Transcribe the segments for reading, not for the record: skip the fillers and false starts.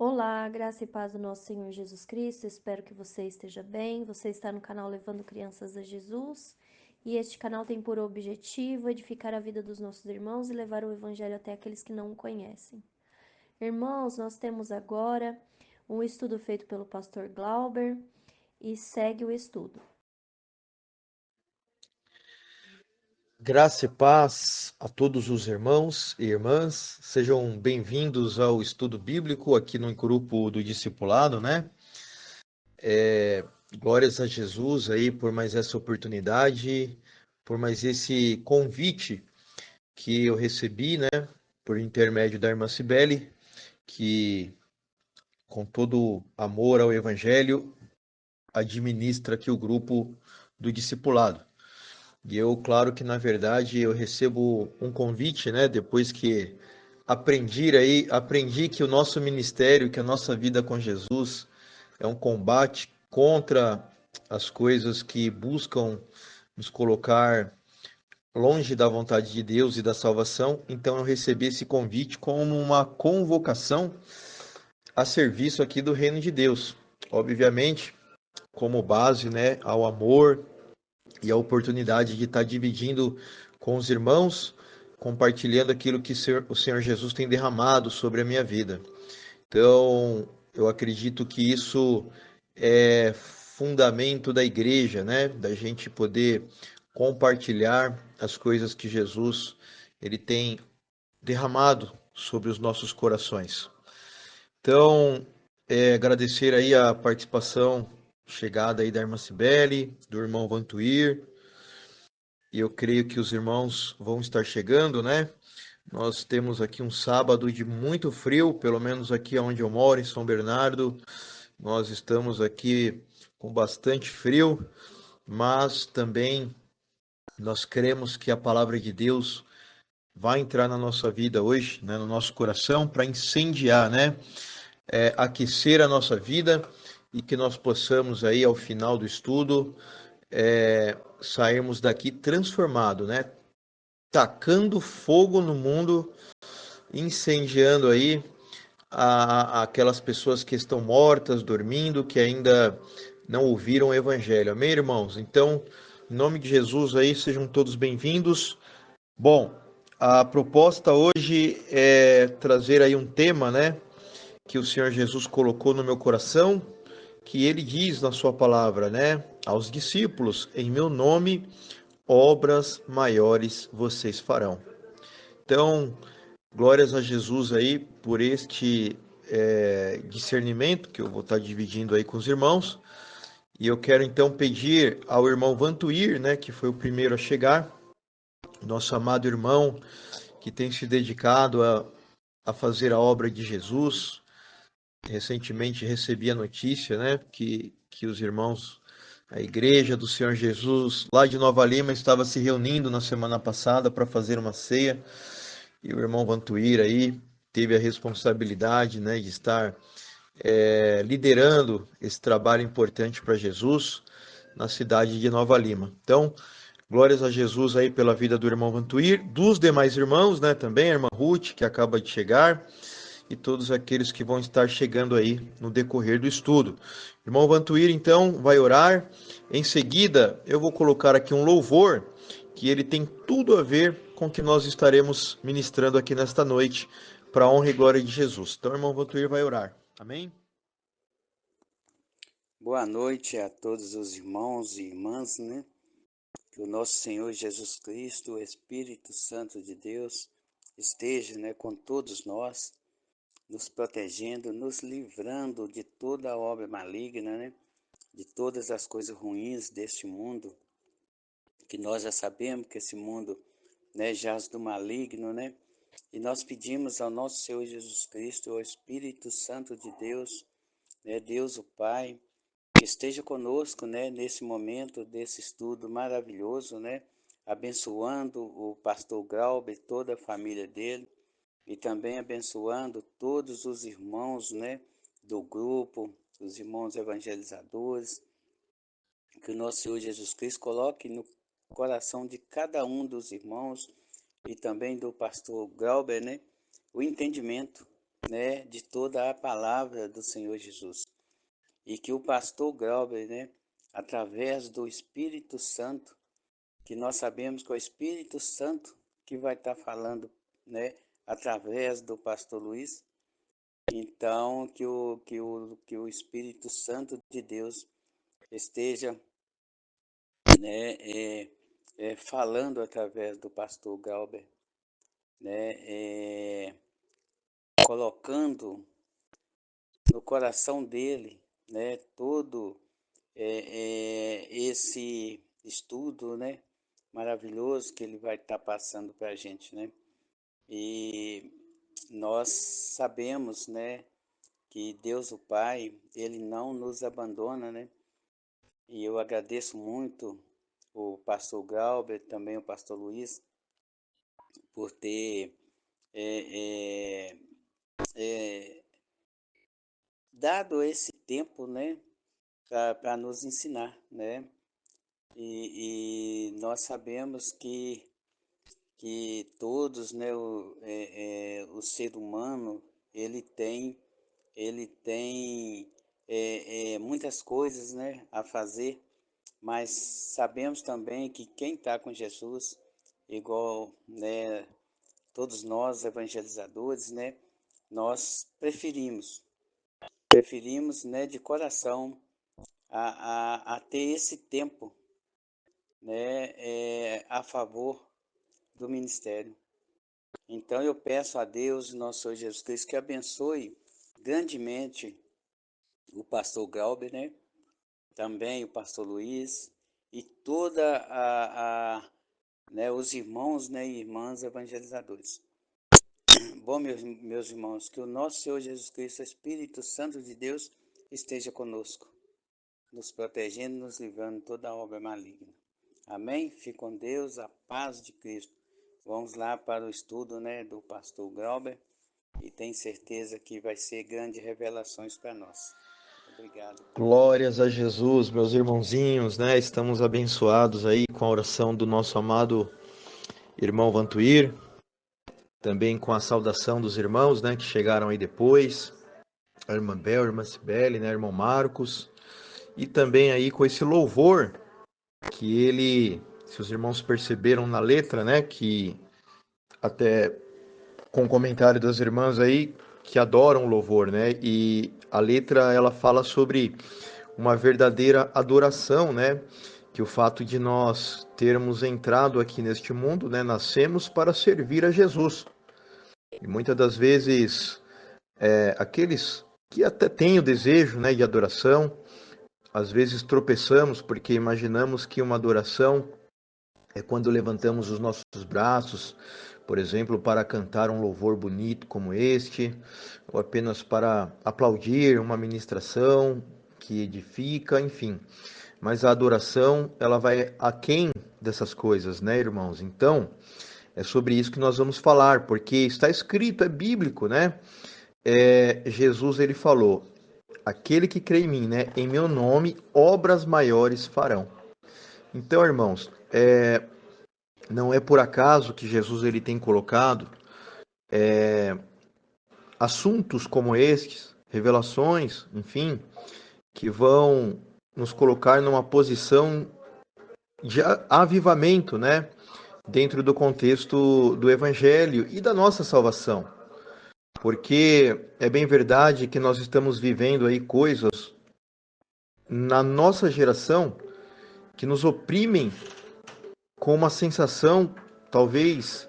Olá, graça e paz do nosso Senhor Jesus Cristo. Espero que você esteja bem. Você está no canal Levando Crianças a Jesus. E este canal tem por objetivo edificar a vida dos nossos irmãos e levar o Evangelho até aqueles que não o conhecem. Irmãos, nós temos agora um estudo feito pelo pastor Glauber e segue o estudo. Graça e paz a todos os irmãos e irmãs, sejam bem-vindos ao estudo bíblico aqui no grupo do discipulado, né? Glórias a Jesus aí por mais essa oportunidade, por mais esse convite que eu recebi, né? Por intermédio da irmã Cibele, que com todo amor ao Evangelho administra aqui o grupo do discipulado. E eu, claro que na verdade eu recebo um convite, né? Depois que aprendi que o nosso ministério, que a nossa vida com Jesus é um combate contra as coisas que buscam nos colocar longe da vontade de Deus e da salvação. Então eu recebi esse convite como uma convocação a serviço aqui do reino de Deus. Obviamente, como base, né, ao amor e a oportunidade de estar dividindo com os irmãos, compartilhando aquilo que o Senhor Jesus tem derramado sobre a minha vida. Então, eu acredito que isso é fundamento da igreja, né? Da gente poder compartilhar as coisas que Jesus ele tem derramado sobre os nossos corações. Então, agradecer aí a participação chegada aí da irmã Cibele, do irmão Vantuir, e eu creio que os irmãos vão estar chegando, né? Nós temos aqui um sábado de muito frio, pelo menos aqui onde eu moro, em São Bernardo. Nós estamos aqui com bastante frio, mas também nós cremos que a palavra de Deus vai entrar na nossa vida hoje, né, no nosso coração, para incendiar, né? Aquecer a nossa vida e que nós possamos aí, ao final do estudo, sairmos daqui transformado, né? Tacando fogo no mundo, incendiando aí aquelas pessoas que estão mortas, dormindo, que ainda não ouviram o evangelho. Amém, irmãos? Então, em nome de Jesus aí, sejam todos bem-vindos. Bom, a proposta hoje é trazer aí um tema, né, que o Senhor Jesus colocou no meu coração, que ele diz na sua palavra, né, aos discípulos: em meu nome obras maiores vocês farão. Então, glórias a Jesus aí por este discernimento que eu vou estar dividindo aí com os irmãos. E eu quero então pedir ao irmão Vantuir, né, que foi o primeiro a chegar, nosso amado irmão que tem se dedicado a fazer a obra de Jesus. Recentemente recebi a notícia, né, que os irmãos, a igreja do Senhor Jesus, lá de Nova Lima, estava se reunindo na semana passada para fazer uma ceia. E o irmão Vantuir aí teve a responsabilidade, né, de estar liderando esse trabalho importante para Jesus na cidade de Nova Lima. Então, glórias a Jesus aí pela vida do irmão Vantuir, dos demais irmãos, né, também a irmã Ruth, que acaba de chegar, e todos aqueles que vão estar chegando aí no decorrer do estudo. Irmão Vantuir, então, vai orar. Em seguida, eu vou colocar aqui um louvor que ele tem tudo a ver com o que nós estaremos ministrando aqui nesta noite, para a honra e glória de Jesus. Então, irmão Vantuir vai orar. Amém? Boa noite a todos os irmãos e irmãs, né? Que o nosso Senhor Jesus Cristo, o Espírito Santo de Deus, esteja, né, com todos nós, nos protegendo, nos livrando de toda a obra maligna, né? De todas as coisas ruins deste mundo, que nós já sabemos que esse mundo, né, jaz do maligno, né? E nós pedimos ao nosso Senhor Jesus Cristo, ao Espírito Santo de Deus, né, Deus o Pai, que esteja conosco, né, nesse momento desse estudo maravilhoso, né, abençoando o pastor Glauber e toda a família dele, e também abençoando todos os irmãos, né, do grupo, os irmãos evangelizadores, que o nosso Senhor Jesus Cristo coloque no coração de cada um dos irmãos e também do pastor Glauber, né, o entendimento né, de toda a palavra do Senhor Jesus. E que o pastor Glauber, né, através do Espírito Santo, que nós sabemos que é o Espírito Santo que vai estar falando, né, através do pastor Luiz. Então, que o Espírito Santo de Deus esteja, né, falando através do pastor Glauber, né, colocando no coração dele, né, todo esse estudo, né, maravilhoso que ele vai estar passando para a gente, né? E nós sabemos, né, que Deus o Pai, ele não nos abandona, né? E eu agradeço muito o pastor Glauber, também o pastor Luiz, por ter é, dado esse tempo, né, para nos ensinar, né? E nós sabemos que todos, né, o ser humano, ele tem muitas coisas, né, a fazer, mas sabemos também que quem está com Jesus, igual, né, todos nós evangelizadores, né, nós preferimos, né, de coração a ter esse tempo, né, a favor do ministério. Então eu peço a Deus, nosso Senhor Jesus Cristo, que abençoe grandemente o pastor Glauber, né? Também o pastor Luiz e toda né, os irmãos, né, e irmãs evangelizadores. Bom, meus irmãos, que o nosso Senhor Jesus Cristo, Espírito Santo de Deus, esteja conosco, nos protegendo, nos livrando de toda obra maligna. Amém? Fique com Deus, a paz de Cristo. Vamos lá para o estudo, né, do pastor Glauber e tenho certeza que vai ser grandes revelações para nós. Obrigado. Glórias a Jesus, meus irmãozinhos, né? Estamos abençoados aí com a oração do nosso amado irmão Vantuir, também com a saudação dos irmãos, né, que chegaram aí depois, a irmã Bel, a irmã Cibele, né, irmão Marcos, e também aí com esse louvor que ele, se os irmãos perceberam na letra, né, que até com o comentário das irmãs aí, que adoram louvor, né, e a letra ela fala sobre uma verdadeira adoração, né, que o fato de nós termos entrado aqui neste mundo, né, nascemos para servir a Jesus. E muitas das vezes, aqueles que até têm o desejo, né, de adoração, às vezes tropeçamos porque imaginamos que uma adoração é quando levantamos os nossos braços, por exemplo, para cantar um louvor bonito como este, ou apenas para aplaudir uma ministração que edifica, enfim. Mas a adoração, ela vai aquém dessas coisas, né, irmãos? Então, é sobre isso que nós vamos falar, porque está escrito, é bíblico, né? Jesus, ele falou, aquele que crê em mim, né, em meu nome, obras maiores farão. Então, irmãos, não é por acaso que Jesus ele tem colocado assuntos como estes, revelações, enfim, que vão nos colocar numa posição de avivamento, né, dentro do contexto do Evangelho e da nossa salvação. Porque é bem verdade que nós estamos vivendo aí coisas na nossa geração que nos oprimem com uma sensação, talvez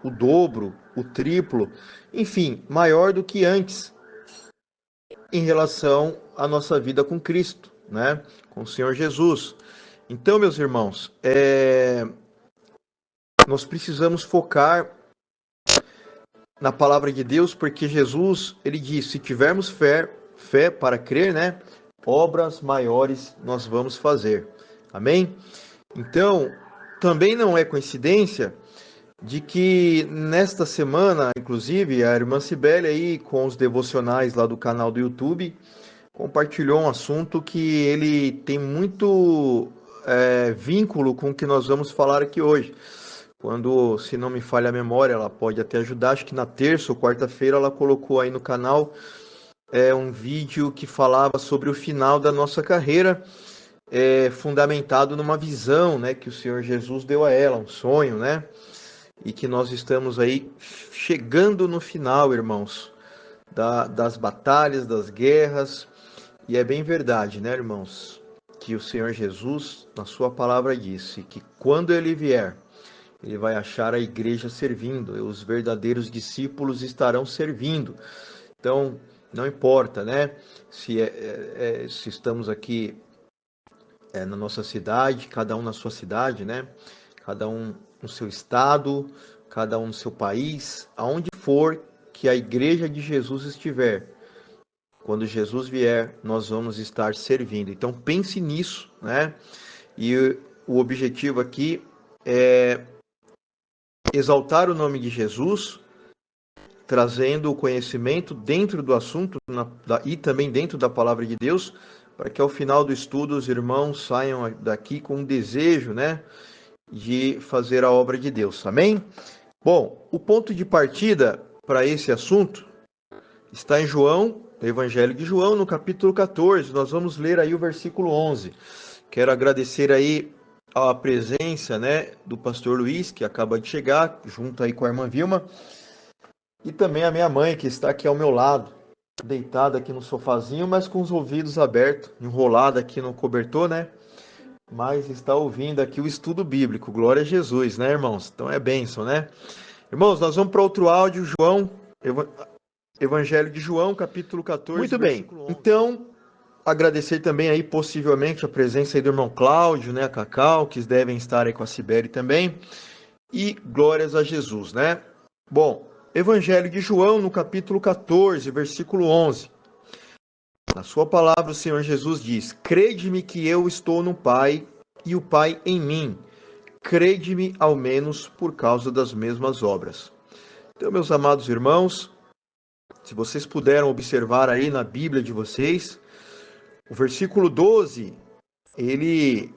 o dobro, o triplo, enfim, maior do que antes em relação à nossa vida com Cristo, né? Com o Senhor Jesus. Então, meus irmãos, nós precisamos focar na palavra de Deus, porque Jesus, ele disse, se tivermos fé para crer, né? Obras maiores nós vamos fazer. Amém? Então, também não é coincidência de que nesta semana, inclusive, a irmã Cibele aí, com os devocionais lá do canal do YouTube, compartilhou um assunto que ele tem muito vínculo com o que nós vamos falar aqui hoje. quando, se não me falha a memória, ela pode até ajudar, acho que na terça ou quarta-feira ela colocou aí no canal um vídeo que falava sobre o final da nossa carreira, fundamentado numa visão, né, que o Senhor Jesus deu a ela, um sonho, né, e que nós estamos aí chegando no final, irmãos, das batalhas, das guerras, e é bem verdade, né, irmãos, que o Senhor Jesus, na sua palavra, disse que quando ele vier, ele vai achar a igreja servindo, e os verdadeiros discípulos estarão servindo. Então, não importa, né, se estamos aqui na nossa cidade, cada um na sua cidade, né, cada um no seu estado, cada um no seu país, aonde for que a igreja de Jesus estiver, quando Jesus vier, nós vamos estar servindo. Então pense nisso, né? E o objetivo aqui é exaltar o nome de Jesus, trazendo o conhecimento dentro do assunto e também dentro da palavra de Deus, para que ao final do estudo os irmãos saiam daqui com um desejo, né, de fazer a obra de Deus. Amém? Bom, o ponto de partida para esse assunto está em João, Evangelho de João, no capítulo 14. Nós vamos ler aí o versículo 11. Quero agradecer aí a presença, né, do pastor Luiz, que acaba de chegar, junto aí com a irmã Vilma, e também a minha mãe, que está aqui ao meu lado, deitada aqui no sofazinho, mas com os ouvidos abertos, enrolada aqui no cobertor, né? Mas está ouvindo aqui o estudo bíblico. Glória a Jesus, né, irmãos? Então é bênção, né? Irmãos, nós vamos para outro áudio, João, Evangelho de João, capítulo 14. Muito bem. Então, agradecer também aí possivelmente a presença aí do irmão Cláudio, né, a Cacau, que devem estar aí com a Sibeli também. E glórias a Jesus, né? Bom, Evangelho de João, no capítulo 14, versículo 11. Na sua palavra, o Senhor Jesus diz: crede-me que eu estou no Pai e o Pai em mim. Crede-me ao menos por causa das mesmas obras. Então, meus amados irmãos, se vocês puderam observar aí na Bíblia de vocês, o versículo 12, ele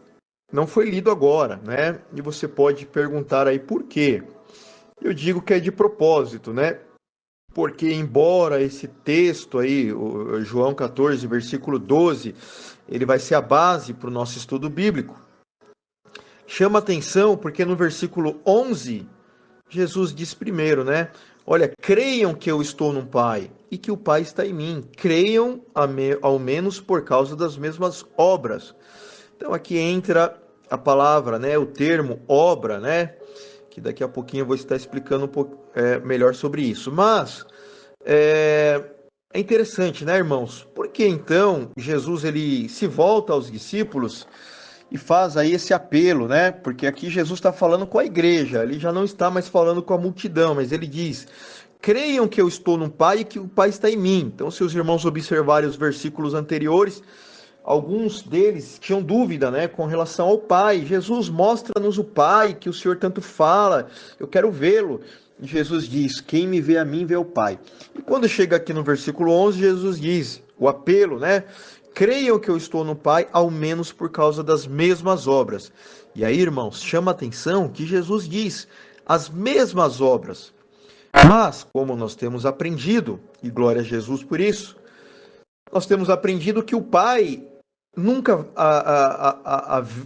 não foi lido agora, né? E você pode perguntar aí por quê. Eu digo que é de propósito, né? Porque embora esse texto aí, o João 14, versículo 12, ele vai ser a base para o nosso estudo bíblico, chama atenção porque no versículo 11, Jesus diz primeiro, né? Olha, creiam que eu estou no Pai e que o Pai está em mim. Creiam ao menos por causa das mesmas obras. Então aqui entra a palavra, né? O termo obra, né? Que daqui a pouquinho eu vou estar explicando um pouco melhor sobre isso. Mas é interessante, né, irmãos? Porque então Jesus ele se volta aos discípulos e faz aí esse apelo, né? Porque aqui Jesus está falando com a igreja, ele já não está mais falando com a multidão, mas ele diz: creiam que eu estou no Pai e que o Pai está em mim. Então, se os irmãos observarem os versículos anteriores, alguns deles tinham dúvida, né, com relação ao Pai. Jesus, mostra-nos o Pai, que o Senhor tanto fala, eu quero vê-lo. E Jesus diz: quem me vê a mim, vê o Pai. E quando chega aqui no versículo 11, Jesus diz, o apelo, né? Creiam que eu estou no Pai, ao menos por causa das mesmas obras. E aí, irmãos, chama a atenção que Jesus diz, as mesmas obras. Mas, como nós temos aprendido, e glória a Jesus por isso, nós temos aprendido que o Pai nunca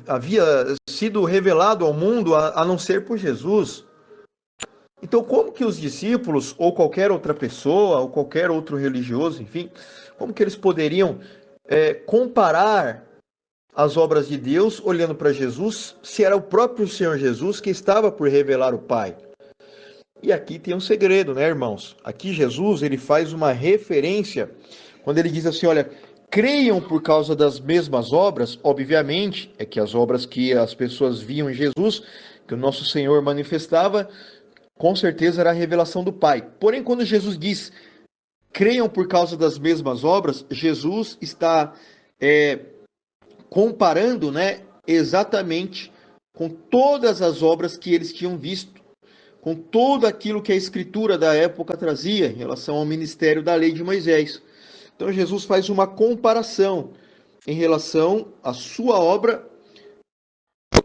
havia sido revelado ao mundo a não ser por Jesus. Então, como que os discípulos, ou qualquer outra pessoa, ou qualquer outro religioso, enfim, como que eles poderiam comparar as obras de Deus olhando para Jesus, se era o próprio Senhor Jesus que estava por revelar o Pai? E aqui tem um segredo, né, irmãos? Aqui Jesus, ele faz uma referência, quando ele diz assim, olha, creiam por causa das mesmas obras, obviamente, é que as obras que as pessoas viam em Jesus, que o nosso Senhor manifestava, com certeza era a revelação do Pai. Porém, quando Jesus diz, creiam por causa das mesmas obras, Jesus está comparando, né, exatamente com todas as obras que eles tinham visto, com tudo aquilo que a escritura da época trazia em relação ao ministério da lei de Moisés. Então Jesus faz uma comparação em relação à sua obra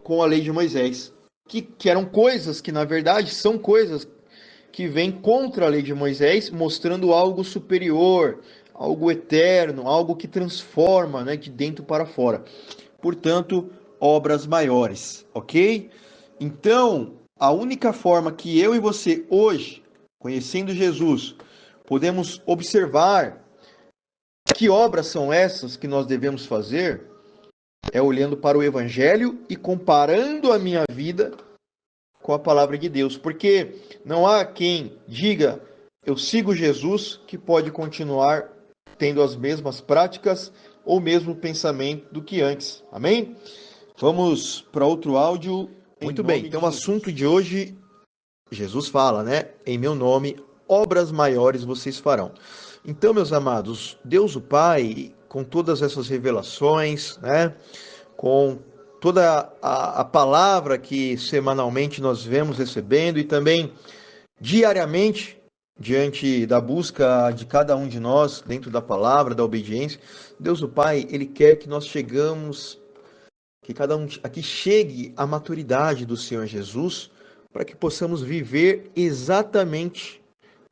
com a lei de Moisés. que eram coisas que, na verdade, são coisas que vêm contra a lei de Moisés, mostrando algo superior, algo eterno, algo que transforma, né, de dentro para fora. Portanto, obras maiores, ok? Então, a única forma que eu e você hoje, conhecendo Jesus, podemos observar que obras são essas que nós devemos fazer é olhando para o Evangelho e comparando a minha vida com a palavra de Deus. Porque não há quem diga, eu sigo Jesus, que pode continuar tendo as mesmas práticas ou mesmo pensamento do que antes. Amém? Vamos para outro áudio. Muito bem, então o assunto de hoje, Jesus fala, né? Em meu nome, obras maiores vocês farão. Então, meus amados, Deus o Pai, com todas essas revelações, né? Com toda a palavra que semanalmente nós vemos recebendo e também diariamente, diante da busca de cada um de nós, dentro da palavra, da obediência, Deus o Pai, Ele quer que nós chegamos, que cada um aqui chegue à maturidade do Senhor Jesus, para que possamos viver exatamente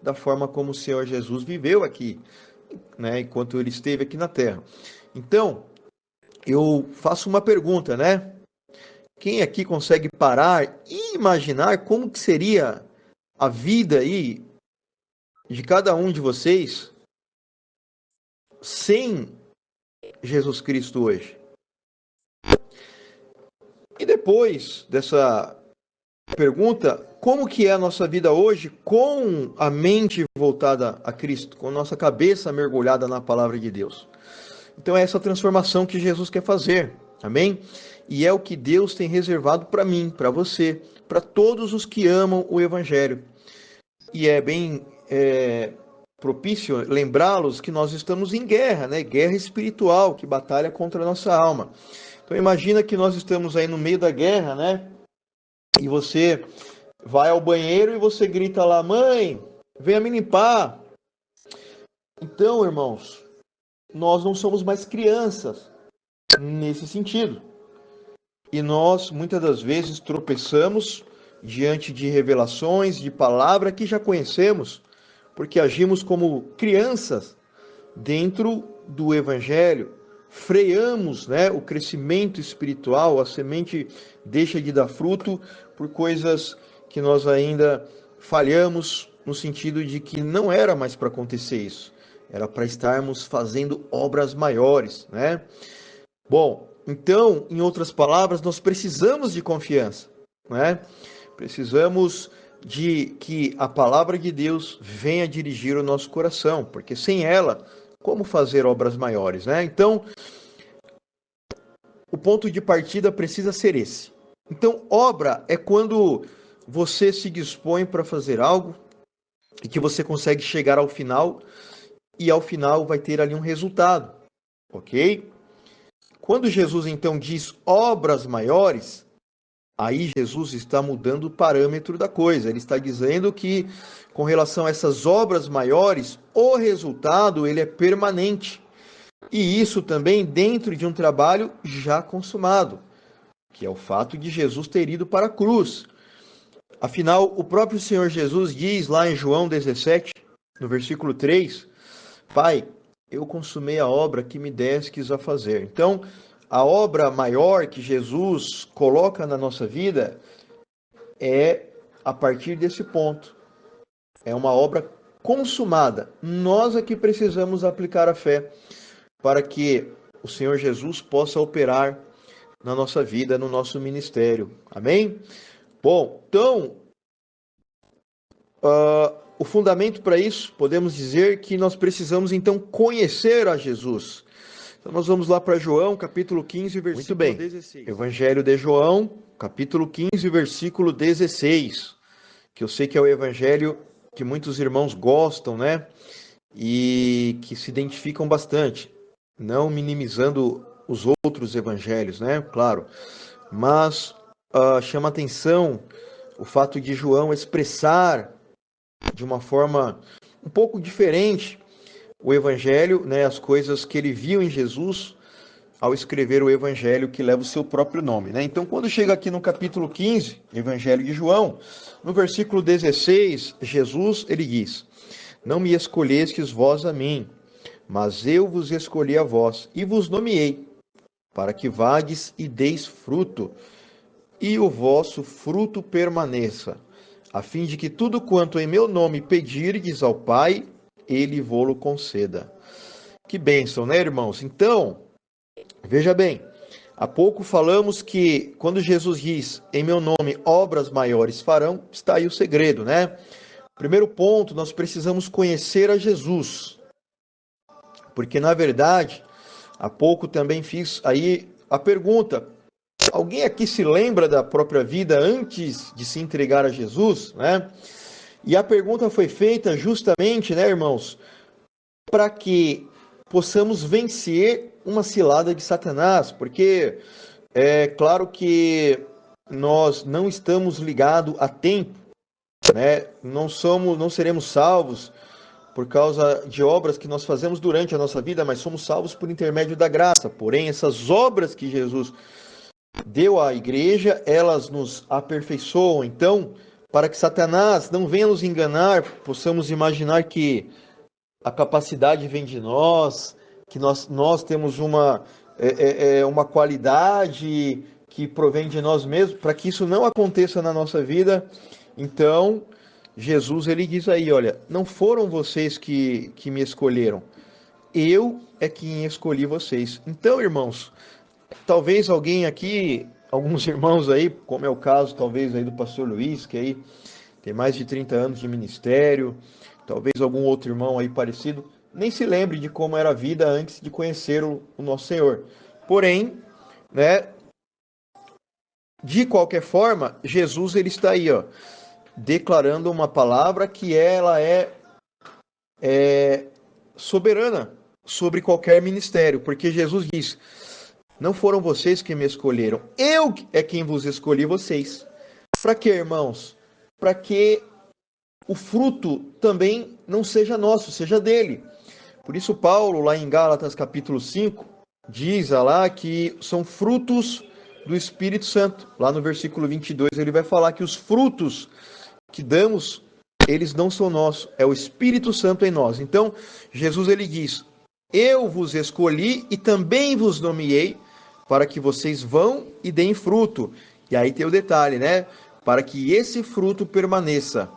da forma como o Senhor Jesus viveu aqui, né, enquanto Ele esteve aqui na terra. Então, eu faço uma pergunta, né? Quem aqui consegue parar e imaginar como que seria a vida aí de cada um de vocês sem Jesus Cristo hoje? E depois dessa pergunta, como que é a nossa vida hoje com a mente voltada a Cristo, com a nossa cabeça mergulhada na palavra de Deus? Então é essa transformação que Jesus quer fazer, amém? E é o que Deus tem reservado para mim, para você, para todos os que amam o Evangelho. E é bem propício lembrá-los que nós estamos em guerra, né? Guerra espiritual, que batalha contra a nossa alma. Então imagina que nós estamos aí no meio da guerra, né? E você vai ao banheiro e você grita lá, mãe, venha me limpar. Então, irmãos, nós não somos mais crianças nesse sentido. E nós, muitas das vezes, tropeçamos diante de revelações, de palavra que já conhecemos, porque agimos como crianças dentro do Evangelho, freamos, né, o crescimento espiritual, a semente deixa de dar fruto por coisas que nós ainda falhamos, no sentido de que não era mais para acontecer isso, era para estarmos fazendo obras maiores, né? Bom, então, em outras palavras, nós precisamos de confiança, né? Precisamos de que a palavra de Deus venha dirigir o nosso coração, porque sem ela, como fazer obras maiores, né? Então, o ponto de partida precisa ser esse. Então, obra é quando você se dispõe para fazer algo e que você consegue chegar ao final e ao final vai ter ali um resultado, ok? Quando Jesus então diz obras maiores, aí Jesus está mudando o parâmetro da coisa. Ele está dizendo que com relação a essas obras maiores, o resultado ele é permanente. E isso também dentro de um trabalho já consumado, que é o fato de Jesus ter ido para a cruz. Afinal, o próprio Senhor Jesus diz lá em João 17, no versículo 3, Pai, eu consumei a obra que me destes a fazer. Então, a obra maior que Jesus coloca na nossa vida é a partir desse ponto. É uma obra consumada. Nós aqui precisamos aplicar a fé para que o Senhor Jesus possa operar na nossa vida, no nosso ministério. Amém? Bom, então, o fundamento para isso, podemos dizer que nós precisamos então conhecer a Jesus. Então nós vamos lá para João, capítulo 15, versículo 16. Evangelho de João, capítulo 15, versículo 16. Que eu sei que é o evangelho que muitos irmãos gostam, né? E que se identificam bastante. Não minimizando os outros evangelhos, né? Claro. Mas chama atenção o fato de João expressar de uma forma um pouco diferente o evangelho, né, as coisas que ele viu em Jesus, ao escrever o evangelho que leva o seu próprio nome, né? Então, quando chega aqui no capítulo 15, Evangelho de João, no versículo 16, Jesus, ele diz: Não me escolhestes vós a mim, mas eu vos escolhi a vós, e vos nomeei, para que vades e deis fruto, e o vosso fruto permaneça, a fim de que tudo quanto em meu nome pedirdes ao Pai, ele vô-lo conceda. Que bênção, né, irmãos? Então, veja bem, há pouco falamos que quando Jesus diz, em meu nome obras maiores farão, está aí o segredo, né? Primeiro ponto, nós precisamos conhecer a Jesus. Porque, na verdade, há pouco também fiz aí a pergunta, alguém aqui se lembra da própria vida antes de se entregar a Jesus, né? E a pergunta foi feita justamente, né, irmãos, para que possamos vencer uma cilada de Satanás, porque é claro que nós não estamos ligados a tempo, né? Não seremos salvos por causa de obras que nós fazemos durante a nossa vida, mas somos salvos por intermédio da graça. Porém, essas obras que Jesus deu à igreja, elas nos aperfeiçoam. Então, para que Satanás não venha nos enganar, possamos imaginar que a capacidade vem de nós, que nós temos uma qualidade que provém de nós mesmos, para que isso não aconteça na nossa vida. Então, Jesus, ele diz aí, olha, não foram vocês que me escolheram, eu é quem escolhi vocês. Então, irmãos, talvez alguém aqui, alguns irmãos aí, como é o caso talvez aí do pastor Luiz, que aí tem mais de 30 anos de ministério, talvez algum outro irmão aí parecido, nem se lembre de como era a vida antes de conhecer o nosso Senhor. Porém, né, de qualquer forma, Jesus ele está aí, ó, declarando uma palavra que ela é soberana sobre qualquer ministério, porque Jesus diz, não foram vocês que me escolheram, eu é quem vos escolhi vocês. Para quê, irmãos? Para que o fruto também não seja nosso, seja dele. Por isso Paulo, lá em Gálatas capítulo 5, diz lá que são frutos do Espírito Santo. Lá no versículo 22 ele vai falar que os frutos que damos, eles não são nossos, é o Espírito Santo em nós. Então, Jesus ele diz, eu vos escolhi e também vos nomeei para que vocês vão e deem fruto. E aí tem o detalhe, né? Para que esse fruto permaneça.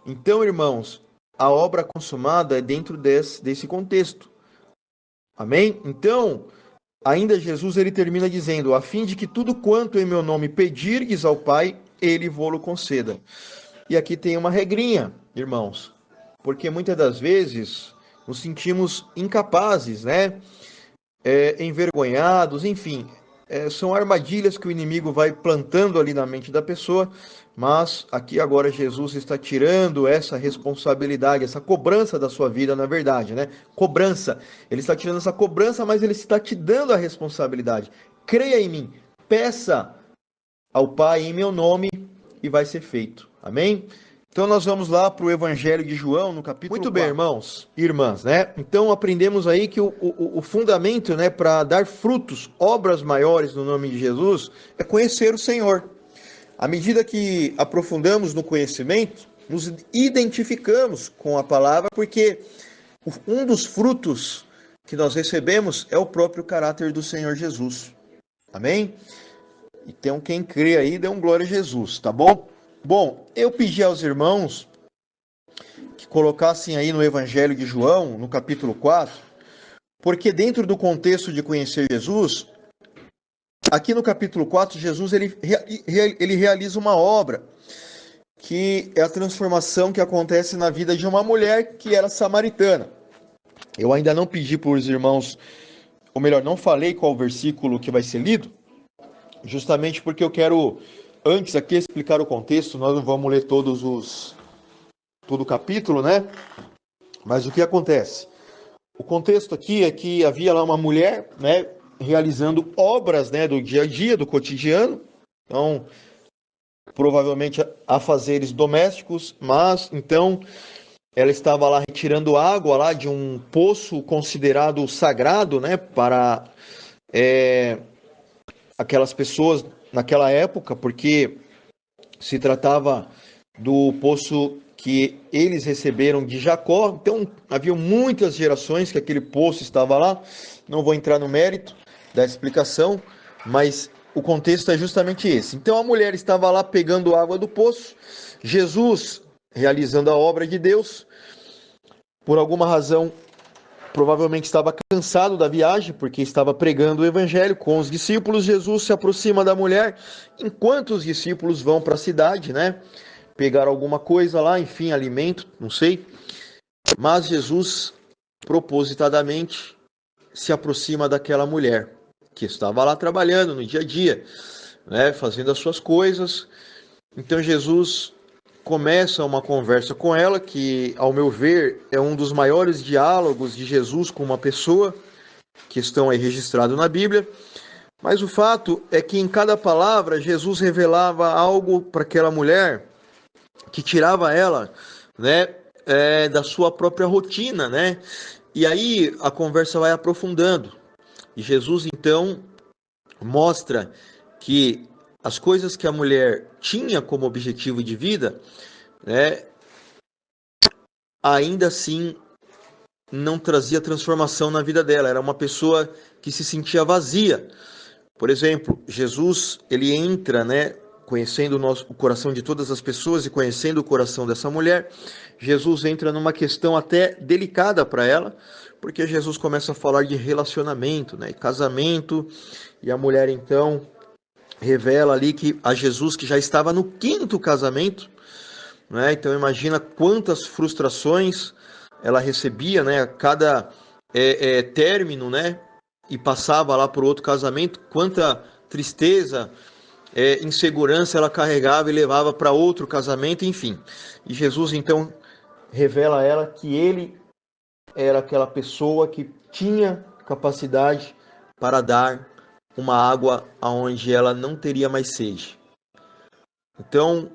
Então, irmãos, a obra consumada é dentro desse contexto. Amém? Então, ainda Jesus ele termina dizendo, a fim de que tudo quanto em meu nome pedirdes ao Pai, ele vô-lo conceda. E aqui tem uma regrinha, irmãos, porque muitas das vezes nos sentimos incapazes, né? Envergonhados, enfim, são armadilhas que o inimigo vai plantando ali na mente da pessoa, mas aqui agora Jesus está tirando essa responsabilidade, essa cobrança da sua vida, na verdade, né? Cobrança. Ele está tirando essa cobrança, mas ele está te dando a responsabilidade. Creia em mim, peça ao Pai em meu nome e vai ser feito. Amém? Então nós vamos lá para o Evangelho de João, no capítulo 4. Muito bem, irmãos e irmãs, né? Então aprendemos aí que o fundamento, né, para dar frutos, obras maiores no nome de Jesus, é conhecer o Senhor. À medida que aprofundamos no conhecimento, nos identificamos com a palavra, porque um dos frutos que nós recebemos é o próprio caráter do Senhor Jesus. Amém? Então quem crê aí, dê um glória a Jesus, tá bom? Bom, eu pedi aos irmãos que colocassem aí no Evangelho de João, no capítulo 4, porque dentro do contexto de conhecer Jesus, aqui no capítulo 4, Jesus ele realiza uma obra, que é a transformação que acontece na vida de uma mulher que era samaritana. Eu ainda não pedi para os irmãos, ou melhor, não falei qual versículo que vai ser lido, justamente porque eu quero, antes aqui, explicar o contexto. Nós não vamos ler todo o capítulo, né? Mas o que acontece? O contexto aqui é que havia lá uma mulher, né, realizando obras, né, do dia a dia, do cotidiano. Então, provavelmente afazeres domésticos, mas então ela estava lá retirando água lá de um poço considerado sagrado, né, para aquelas pessoas naquela época, porque se tratava do poço que eles receberam de Jacó. Então havia muitas gerações que aquele poço estava lá. Não vou entrar no mérito da explicação, mas o contexto é justamente esse. Então a mulher estava lá pegando água do poço, Jesus realizando a obra de Deus. Por alguma razão, provavelmente estava cansado da viagem, porque estava pregando o evangelho com os discípulos. Jesus se aproxima da mulher, enquanto os discípulos vão para a cidade, né? Pegar alguma coisa lá, enfim, alimento, não sei. Mas Jesus, propositadamente, se aproxima daquela mulher, que estava lá trabalhando no dia a dia, né? Fazendo as suas coisas. Então Jesus começa uma conversa com ela, que, ao meu ver, é um dos maiores diálogos de Jesus com uma pessoa, que estão aí registrados na Bíblia. Mas o fato é que em cada palavra Jesus revelava algo para aquela mulher que tirava ela, né, da sua própria rotina, né? E aí a conversa vai aprofundando. E Jesus então mostra que as coisas que a mulher tinha como objetivo de vida, né, ainda assim não trazia transformação na vida dela. Era uma pessoa que se sentia vazia. Por exemplo, Jesus, ele entra, né, conhecendo o coração de todas as pessoas e conhecendo o coração dessa mulher. Jesus entra numa questão até delicada para ela, porque Jesus começa a falar de relacionamento, né, casamento, e a mulher então revela ali que a Jesus, que já estava no 5º casamento, né? Então imagina quantas frustrações ela recebia, né? A cada término, né? E passava lá para outro casamento, quanta tristeza, insegurança ela carregava e levava para outro casamento, enfim. E Jesus então revela a ela que ele era aquela pessoa que tinha capacidade para dar uma água aonde ela não teria mais sede. Então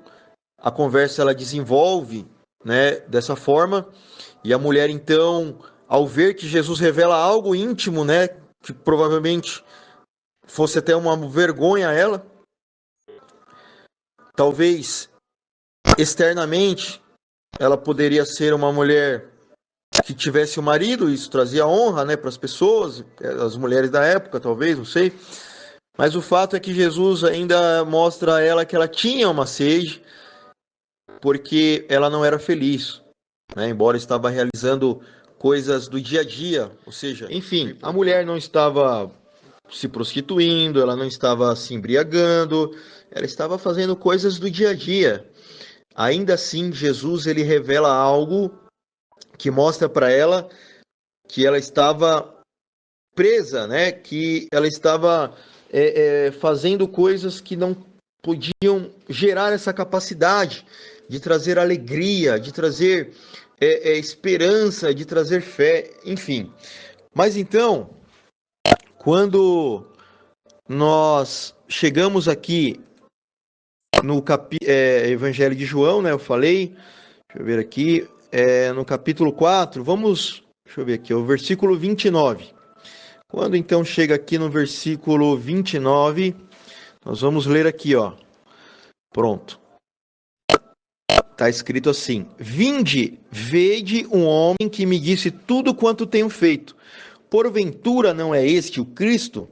a conversa ela desenvolve, né, dessa forma, e a mulher então, ao ver que Jesus revela algo íntimo, né, que provavelmente fosse até uma vergonha a ela, talvez externamente ela poderia ser uma mulher que tivesse um marido, isso trazia honra, né, para as pessoas, as mulheres da época, talvez, não sei. Mas o fato é que Jesus ainda mostra a ela que ela tinha uma sede, porque ela não era feliz, né? Embora estava realizando coisas do dia a dia, ou seja, enfim, a mulher não estava se prostituindo, ela não estava se embriagando, ela estava fazendo coisas do dia a dia. Ainda assim, Jesus ele revela algo que mostra para ela que ela estava presa, né? Que ela estava fazendo coisas que não podiam gerar essa capacidade de trazer alegria, de trazer esperança, de trazer fé, enfim. Mas então, quando nós chegamos aqui no Evangelho de João, né? Eu falei, deixa eu ver aqui, no capítulo 4, deixa eu ver aqui, o versículo 29. Quando então chega aqui no versículo 29, nós vamos ler aqui, ó. Pronto. Está escrito assim: Vinde, vede um homem que me disse tudo quanto tenho feito. Porventura não é este o Cristo?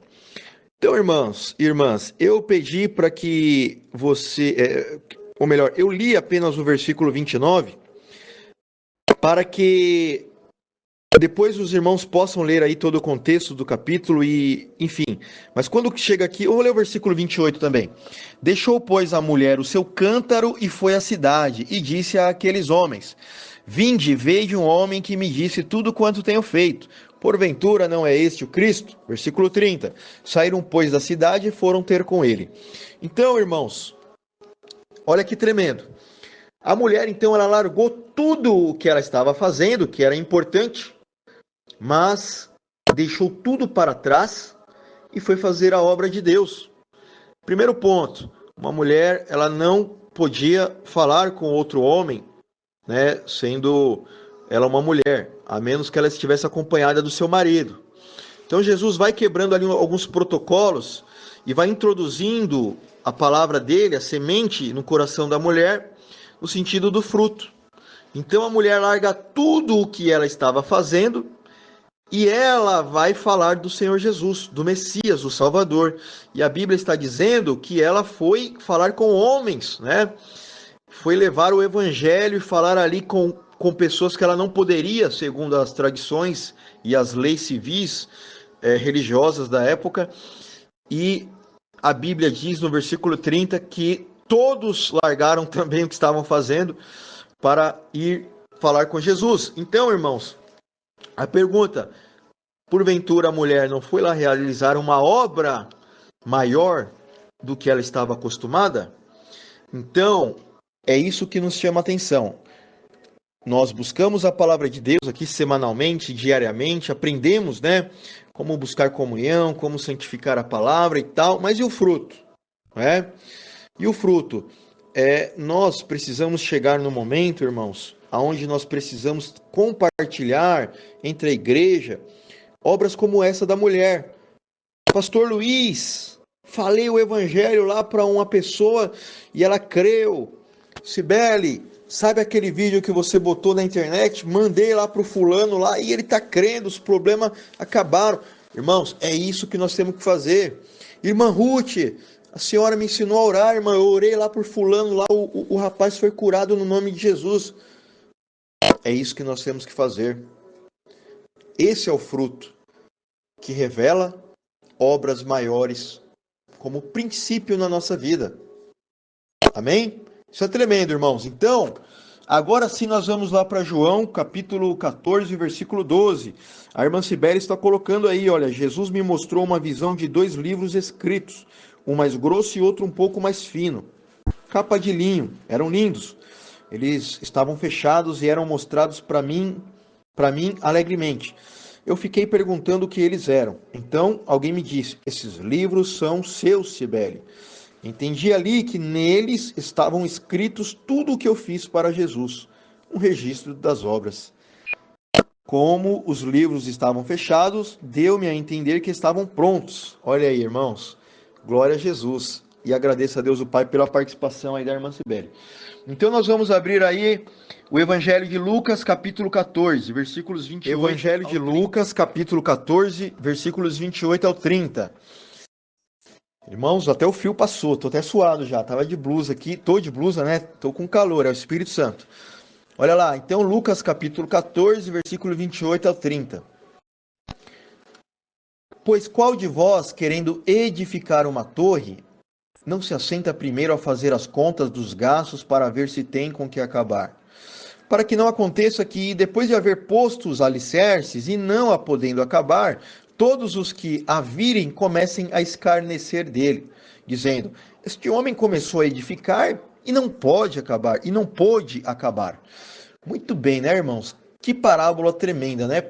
Então, irmãos e irmãs, eu pedi para que você, ou melhor, eu li apenas o versículo 29, para que depois os irmãos possam ler aí todo o contexto do capítulo e, enfim. Mas quando chega aqui, eu vou ler o versículo 28 também. Deixou, pois, a mulher o seu cântaro e foi à cidade, e disse àqueles homens: Vinde, vede um homem que me disse tudo quanto tenho feito. Porventura não é este o Cristo? Versículo 30. Saíram, pois, da cidade e foram ter com ele. Então, irmãos, olha que tremendo. A mulher, então, ela largou tudo o que ela estava fazendo, que era importante, mas deixou tudo para trás e foi fazer a obra de Deus. Primeiro ponto, uma mulher, ela não podia falar com outro homem, né, sendo ela uma mulher, a menos que ela estivesse acompanhada do seu marido. Então Jesus vai quebrando ali alguns protocolos e vai introduzindo a palavra dele, a semente, no coração da mulher, no sentido do fruto. Então a mulher larga tudo o que ela estava fazendo e ela vai falar do Senhor Jesus, do Messias, o Salvador. E a Bíblia está dizendo que ela foi falar com homens, né? Foi levar o evangelho e falar ali com pessoas que ela não poderia, segundo as tradições e as leis civis religiosas da época. E a Bíblia diz no versículo 30 que todos largaram também o que estavam fazendo para ir falar com Jesus. Então, irmãos, a pergunta: porventura a mulher não foi lá realizar uma obra maior do que ela estava acostumada? Então, é isso que nos chama a atenção. Nós buscamos a palavra de Deus aqui semanalmente, diariamente, aprendemos, né, como buscar comunhão, como santificar a palavra e tal, mas e o fruto? Né? E o fruto? Nós precisamos chegar no momento, irmãos, onde nós precisamos compartilhar entre a igreja obras como essa da mulher. Pastor Luiz, falei o evangelho lá para uma pessoa e ela creu. Cibele, sabe aquele vídeo que você botou na internet? Mandei lá para o fulano lá e ele está crendo, os problemas acabaram. Irmãos, é isso que nós temos que fazer. Irmã Ruth, a senhora me ensinou a orar, irmã, eu orei lá por fulano, lá o rapaz foi curado no nome de Jesus. É isso que nós temos que fazer. Esse é o fruto que revela obras maiores como princípio na nossa vida. Amém? Isso é tremendo, irmãos. Então, agora sim nós vamos lá para João, capítulo 14, versículo 12. A irmã Cibele está colocando aí, olha, Jesus me mostrou uma visão de 2 livros escritos, um mais grosso e outro um pouco mais fino. Capa de linho, eram lindos. Eles estavam fechados e eram mostrados para mim alegremente. Eu fiquei perguntando o que eles eram. Então, alguém me disse, esses livros são seus, Cibele. Entendi ali que neles estavam escritos tudo o que eu fiz para Jesus, um registro das obras. Como os livros estavam fechados, deu-me a entender que estavam prontos. Olha aí, irmãos, glória a Jesus. E agradeço a Deus o Pai pela participação aí da irmã Cibele. Então nós vamos abrir aí o Evangelho de Lucas, capítulo 14, versículos 28 Evangelho de Lucas, capítulo 14, versículos 28 ao 30. Irmãos, até o fio passou, tô até suado já, tava de blusa aqui, tô de blusa, né? Tô com calor, é o Espírito Santo. Olha lá, então Lucas capítulo 14, versículo 28 ao 30. Pois qual de vós, querendo edificar uma torre, não se assenta primeiro a fazer as contas dos gastos para ver se tem com que acabar? Para que não aconteça que, depois de haver posto os alicerces e não a podendo acabar, todos os que a virem comecem a escarnecer dele, dizendo, este homem começou a edificar e não pode acabar, e não pôde acabar. Muito bem, né, irmãos? Que parábola tremenda, né?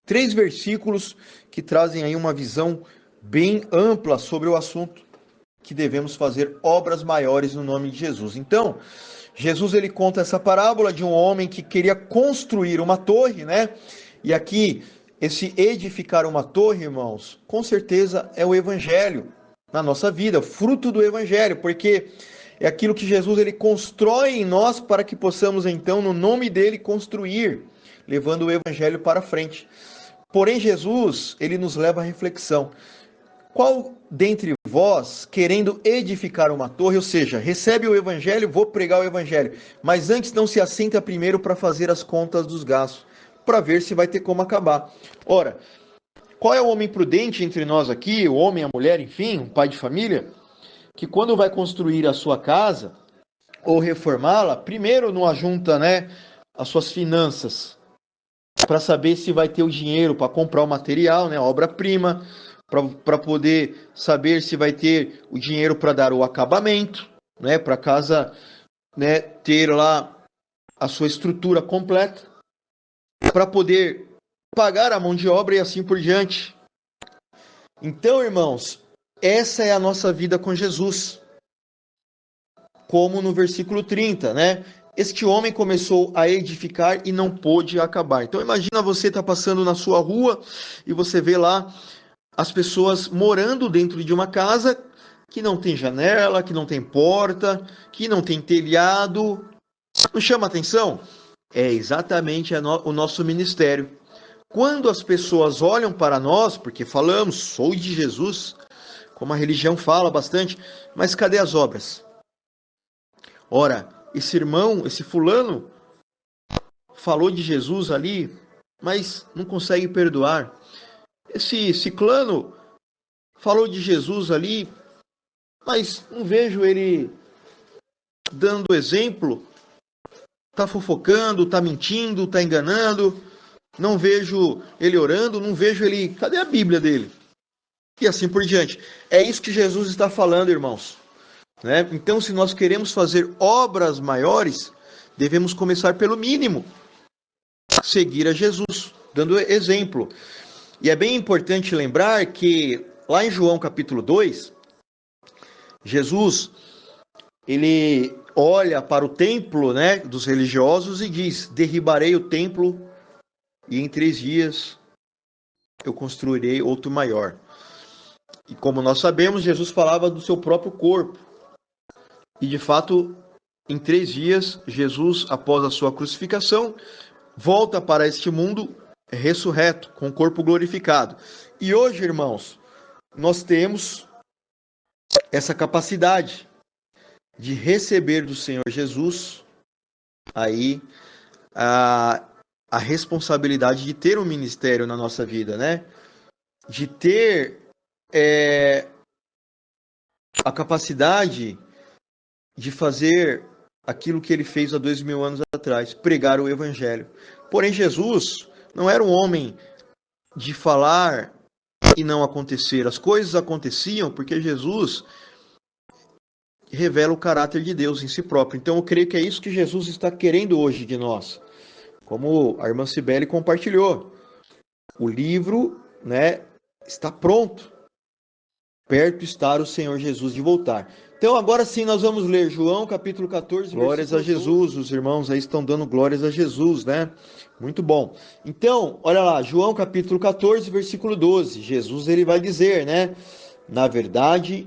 3 versículos que trazem aí uma visão bem ampla sobre o assunto, que devemos fazer obras maiores no nome de Jesus. Então, Jesus ele conta essa parábola de um homem que queria construir uma torre, né? E aqui, esse edificar uma torre, irmãos, com certeza é o evangelho na nossa vida, fruto do evangelho, porque é aquilo que Jesus ele constrói em nós para que possamos então, no nome dele, construir, levando o evangelho para frente. Porém, Jesus, ele nos leva à reflexão. Qual dentre vós, querendo edificar uma torre, ou seja, recebe o evangelho, vou pregar o evangelho, mas antes não se assenta primeiro para fazer as contas dos gastos, para ver se vai ter como acabar. Ora, qual é o homem prudente entre nós aqui, o homem, a mulher, enfim, o pai de família, que quando vai construir a sua casa ou reformá-la, primeiro não ajunta, né, as suas finanças para saber se vai ter o dinheiro para comprar o material, né, a obra-prima, para poder saber se vai ter o dinheiro para dar o acabamento, né, para a casa, né, ter lá a sua estrutura completa, para poder pagar a mão de obra e assim por diante. Então, irmãos, essa é a nossa vida com Jesus. Como no versículo 30, né? Este homem começou a edificar e não pôde acabar. Então imagina você estar passando na sua rua e você vê lá as pessoas morando dentro de uma casa que não tem janela, que não tem porta, que não tem telhado. Não chama atenção? É exatamente o nosso ministério. Quando as pessoas olham para nós, porque falamos, sou de Jesus, como a religião fala bastante, mas cadê as obras? Ora, esse irmão, esse fulano, falou de Jesus ali, mas não consegue perdoar. Esse ciclano falou de Jesus ali, mas não vejo ele dando exemplo. Tá fofocando, tá mentindo, tá enganando. Não vejo ele orando, não vejo ele... Cadê a Bíblia dele? E assim por diante. É isso que Jesus está falando, irmãos. Né? Então, se nós queremos fazer obras maiores, devemos começar pelo mínimo. Seguir a Jesus, dando exemplo. E é bem importante lembrar que lá em João capítulo 2, Jesus, ele olha para o templo, né, dos religiosos e diz: derribarei o templo e em 3 dias eu construirei outro maior. E como nós sabemos, Jesus falava do seu próprio corpo. E de fato, em 3 dias, Jesus, após a sua crucificação, volta para este mundo ressurreto, com o corpo glorificado. E hoje, irmãos, nós temos essa capacidade de receber do Senhor Jesus aí a responsabilidade de ter um ministério na nossa vida, né? De ter a capacidade de fazer aquilo que ele fez há 2000 anos atrás, pregar o evangelho. Porém, Jesus não era um homem de falar e não acontecer. As coisas aconteciam porque Jesus revela o caráter de Deus em si próprio. Então eu creio que é isso que Jesus está querendo hoje de nós. Como a irmã Cibele compartilhou. O livro, né, está pronto. Perto está o Senhor Jesus de voltar. Então agora sim nós vamos ler João capítulo 14. Glórias a Jesus. Os irmãos aí estão dando glórias a Jesus, né? Muito bom. Então, olha lá, João capítulo 14, versículo 12. Jesus ele vai dizer, né? Na verdade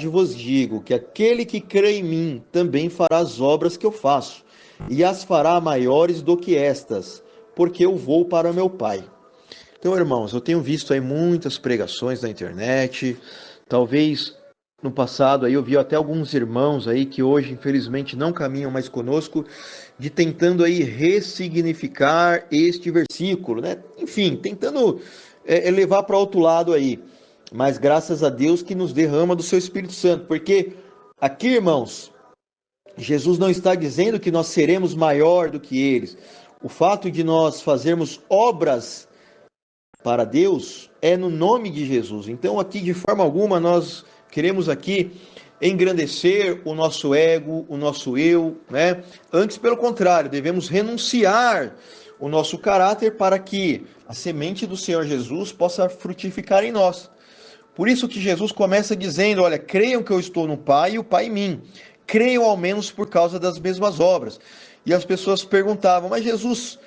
vos digo que aquele que crê em mim também fará as obras que eu faço, e as fará maiores do que estas, porque eu vou para meu Pai. Então, irmãos, eu tenho visto aí muitas pregações na internet, talvez no passado aí eu vi até alguns irmãos aí que hoje infelizmente não caminham mais conosco, de tentando aí ressignificar este versículo, né? Enfim, tentando levar para outro lado aí. Mas graças a Deus que nos derrama do seu Espírito Santo, porque aqui, irmãos, Jesus não está dizendo que nós seremos maior do que eles. O fato de nós fazermos obras para Deus é no nome de Jesus. Então aqui de forma alguma nós queremos aqui engrandecer o nosso ego, o nosso eu, né? Antes, pelo contrário, devemos renunciar o nosso caráter para que a semente do Senhor Jesus possa frutificar em nós. Por isso que Jesus começa dizendo, olha, creiam que eu estou no Pai e o Pai em mim. Creiam ao menos por causa das mesmas obras. E as pessoas perguntavam, mas Jesus,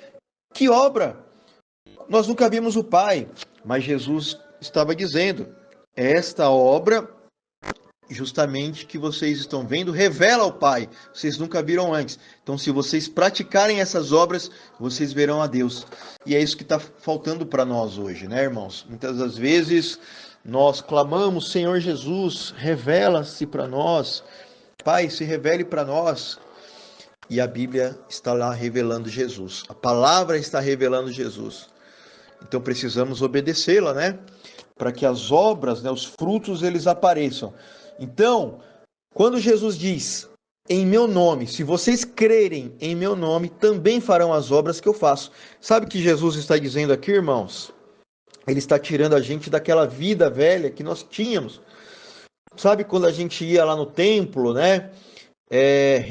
que obra? Nós nunca vimos o Pai. Mas Jesus estava dizendo, esta obra, justamente que vocês estão vendo, revela o Pai. Vocês nunca viram antes. Então, se vocês praticarem essas obras, vocês verão a Deus. E é isso que está faltando para nós hoje, né, irmãos? Muitas das vezes nós clamamos, Senhor Jesus, revela-se para nós. Pai, se revele para nós. E a Bíblia está lá revelando Jesus. A palavra está revelando Jesus. Então precisamos obedecê-la, né? Para que as obras, né, os frutos, eles apareçam. Então, quando Jesus diz, em meu nome, se vocês crerem em meu nome, também farão as obras que eu faço. Sabe o que Jesus está dizendo aqui, irmãos? Ele está tirando a gente daquela vida velha que nós tínhamos. Sabe quando a gente ia lá no templo, né?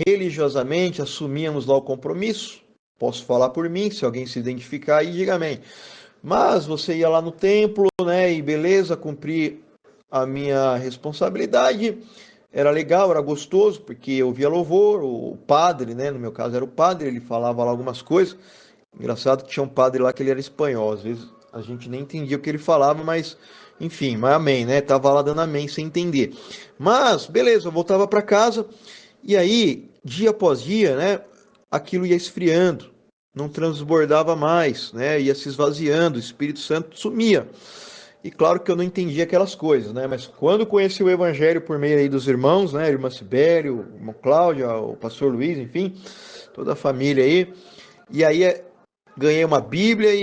Religiosamente assumíamos lá o compromisso. Posso falar por mim, se alguém se identificar aí, diga amém. Mas você ia lá no templo, né? E beleza, cumpri a minha responsabilidade. Era legal, era gostoso, porque eu via louvor, o padre, né? No meu caso era o padre, ele falava lá algumas coisas. Engraçado que tinha um padre lá que ele era espanhol, às vezes a gente nem entendia o que ele falava, mas Enfim, mas amém, né? Tava lá dando amém sem entender. Mas, beleza, eu voltava para casa e aí, dia após dia, né? Aquilo ia esfriando, não transbordava mais, né? Ia se esvaziando, o Espírito Santo sumia. E claro que eu não entendia aquelas coisas, né? Mas quando conheci o Evangelho por meio aí dos irmãos, né? A irmã Sibério, o irmão Cláudio, o pastor Luiz, enfim, toda a família aí. E aí ganhei uma Bíblia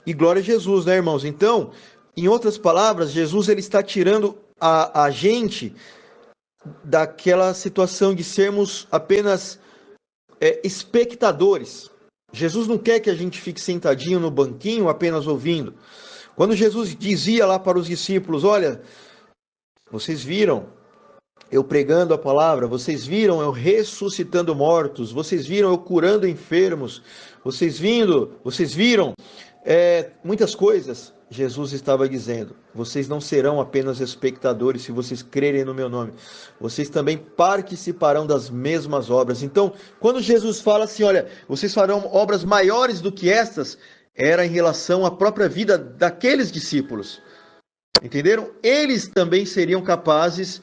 e glória a Jesus, né, irmãos? Então, em outras palavras, Jesus ele está tirando a gente daquela situação de sermos apenas espectadores. Jesus não quer que a gente fique sentadinho no banquinho apenas ouvindo. Quando Jesus dizia lá para os discípulos, olha, vocês viram eu pregando a palavra, vocês viram eu ressuscitando mortos, vocês viram eu curando enfermos, vocês viram muitas coisas. Jesus estava dizendo, vocês não serão apenas espectadores se vocês crerem no meu nome, vocês também participarão das mesmas obras. Então, quando Jesus fala assim, olha, vocês farão obras maiores do que estas, era em relação à própria vida daqueles discípulos. Entenderam? Eles também seriam capazes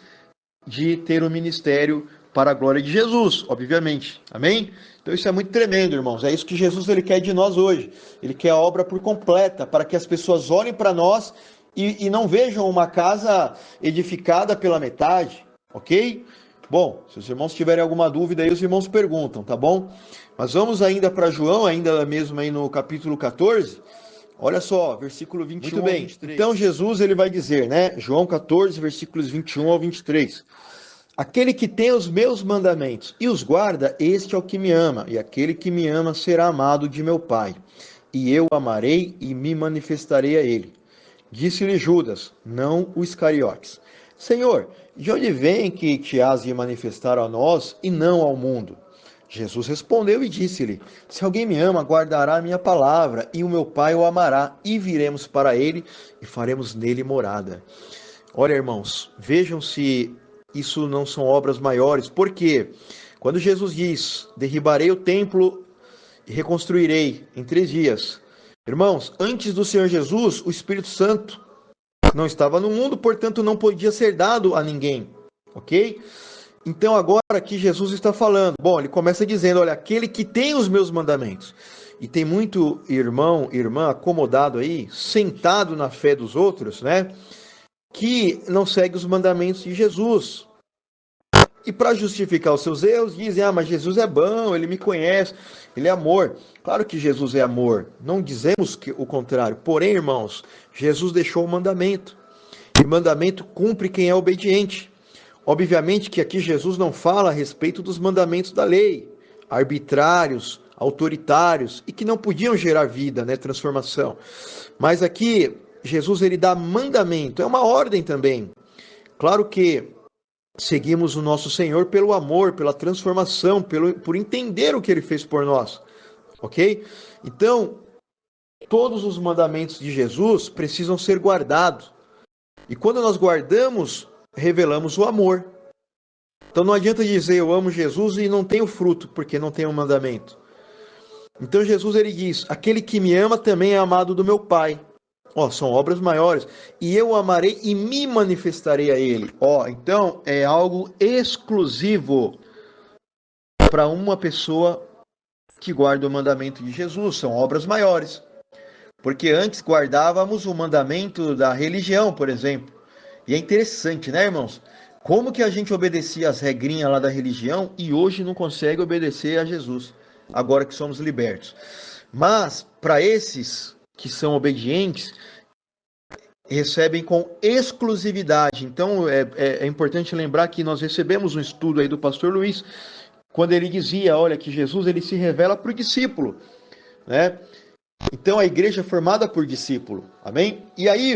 de ter um ministério para a glória de Jesus, obviamente. Amém? Então isso é muito tremendo, irmãos. É isso que Jesus ele quer de nós hoje. Ele quer a obra por completa, para que as pessoas olhem para nós e não vejam uma casa edificada pela metade, ok? Bom, se os irmãos tiverem alguma dúvida aí, os irmãos perguntam, tá bom? Mas vamos ainda para João, ainda mesmo aí no capítulo 14. Olha só, versículo 21 Muito bem. Ao 23. Então Jesus ele vai dizer, né? João 14, versículos 21 ao 23. Aquele que tem os meus mandamentos e os guarda, este é o que me ama, e aquele que me ama será amado de meu Pai. E eu o amarei e me manifestarei a ele. Disse-lhe Judas, não o Iscariotes. Senhor, de onde vem que te has de manifestar a nós e não ao mundo? Jesus respondeu e disse-lhe, se alguém me ama, guardará a minha palavra, e o meu Pai o amará, e viremos para ele e faremos nele morada. Olha, irmãos, vejam se isso não são obras maiores, porque quando Jesus diz, derribarei o templo e reconstruirei em 3 dias. Irmãos, antes do Senhor Jesus, o Espírito Santo não estava no mundo, portanto não podia ser dado a ninguém, ok? Então agora aqui Jesus está falando, bom, ele começa dizendo, olha, aquele que tem os meus mandamentos, e tem muito irmão, irmã acomodado aí, sentado na fé dos outros, né, que não segue os mandamentos de Jesus. E para justificar os seus erros, dizem, mas Jesus é bom, ele me conhece, ele é amor. Claro que Jesus é amor, não dizemos que o contrário, porém, irmãos, Jesus deixou o mandamento, e mandamento cumpre quem é obediente. Obviamente que aqui Jesus não fala a respeito dos mandamentos da lei, arbitrários, autoritários, e que não podiam gerar vida, né, transformação. Mas aqui, Jesus ele dá mandamento, é uma ordem também. Claro que seguimos o nosso Senhor pelo amor, pela transformação, por entender o que ele fez por nós, ok? Então, todos os mandamentos de Jesus precisam ser guardados. E quando nós guardamos, revelamos o amor. Então não adianta dizer eu amo Jesus e não tenho fruto, porque não tem um mandamento. Então Jesus ele diz, aquele que me ama também é amado do meu Pai. São obras maiores. E eu o amarei e me manifestarei a ele. Então é algo exclusivo para uma pessoa que guarda o mandamento de Jesus. São obras maiores. Porque antes guardávamos o mandamento da religião, por exemplo. E é interessante, né, irmãos? Como que a gente obedecia as regrinhas lá da religião e hoje não consegue obedecer a Jesus, agora que somos libertos. Mas, para esses que são obedientes, recebem com exclusividade. Então, é importante lembrar que nós recebemos um estudo aí do pastor Luiz, quando ele dizia, olha, que Jesus ele se revela para o discípulo, né? Então a igreja é formada por discípulo, amém? E aí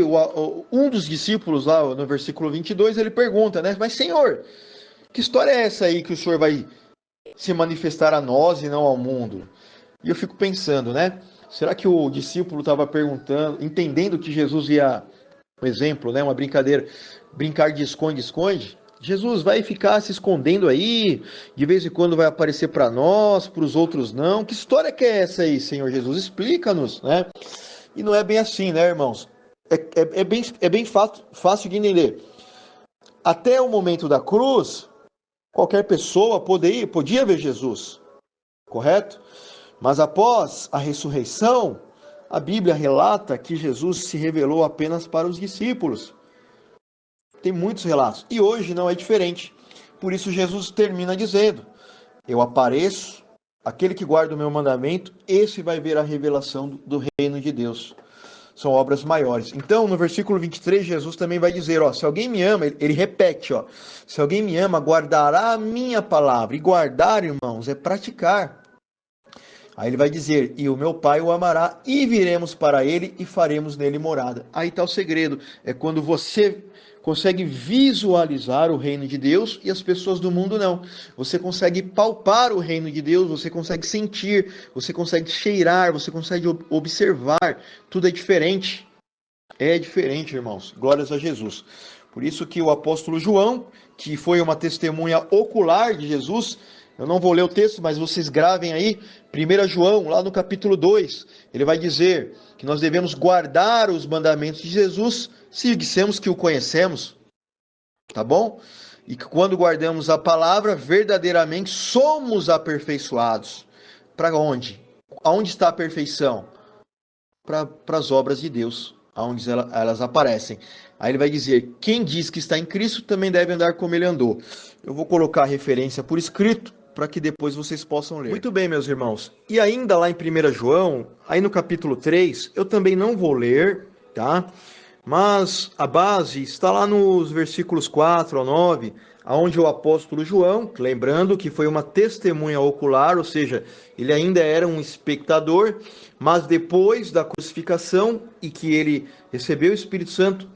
um dos discípulos lá no versículo 22, ele pergunta, né? Mas Senhor, que história é essa aí que o Senhor vai se manifestar a nós e não ao mundo? E eu fico pensando, né? Será que o discípulo estava perguntando, entendendo que Jesus ia, um exemplo, né? Uma brincadeira, brincar de esconde-esconde? Jesus vai ficar se escondendo aí, de vez em quando vai aparecer para nós, para os outros não. Que história que é essa aí, Senhor Jesus? Explica-nos, né? E não é bem assim, né, irmãos? É bem fácil de entender. Até o momento da cruz, qualquer pessoa podia ver Jesus, correto? Mas após a ressurreição, a Bíblia relata que Jesus se revelou apenas para os discípulos. Tem muitos relatos. E hoje não é diferente. Por isso Jesus termina dizendo: eu apareço, aquele que guarda o meu mandamento, esse vai ver a revelação do reino de Deus. São obras maiores. Então, no versículo 23, Jesus também vai dizer, se alguém me ama, ele repete, se alguém me ama, guardará a minha palavra. E guardar, irmãos, é praticar. Aí ele vai dizer, e o meu Pai o amará, e viremos para ele e faremos nele morada. Aí está o segredo, é quando você consegue visualizar o reino de Deus e as pessoas do mundo não. Você consegue palpar o reino de Deus, você consegue sentir, você consegue cheirar, você consegue observar. Tudo é diferente. É diferente, irmãos. Glórias a Jesus. Por isso que o apóstolo João, que foi uma testemunha ocular de Jesus, eu não vou ler o texto, mas vocês gravem aí, 1 João, lá no capítulo 2, ele vai dizer que nós devemos guardar os mandamentos de Jesus se dissemos que o conhecemos, tá bom? E que quando guardamos a palavra, verdadeiramente somos aperfeiçoados. Para onde? Aonde está a perfeição? Para as obras de Deus, aonde elas aparecem. Aí ele vai dizer, quem diz que está em Cristo também deve andar como ele andou. Eu vou colocar a referência por escrito, para que depois vocês possam ler. Muito bem, meus irmãos. E ainda lá em 1 João, aí no capítulo 3, eu também não vou ler, tá? Mas a base está lá nos versículos 4 ao 9, onde o apóstolo João, lembrando que foi uma testemunha ocular, ou seja, ele ainda era um espectador, mas depois da crucificação e que ele recebeu o Espírito Santo,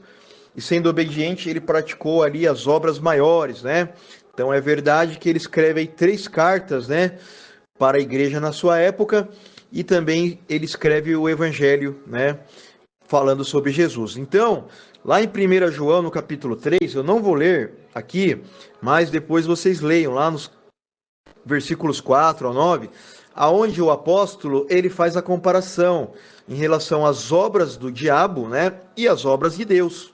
e sendo obediente, ele praticou ali as obras maiores, né? Então é verdade que ele escreve aí 3 cartas, né, para a igreja na sua época, e também ele escreve o Evangelho, né, falando sobre Jesus. Então, lá em 1 João, no capítulo 3, eu não vou ler aqui, mas depois vocês leiam lá nos versículos 4 ao 9, aonde o apóstolo ele faz a comparação em relação às obras do diabo, né, e as obras de Deus.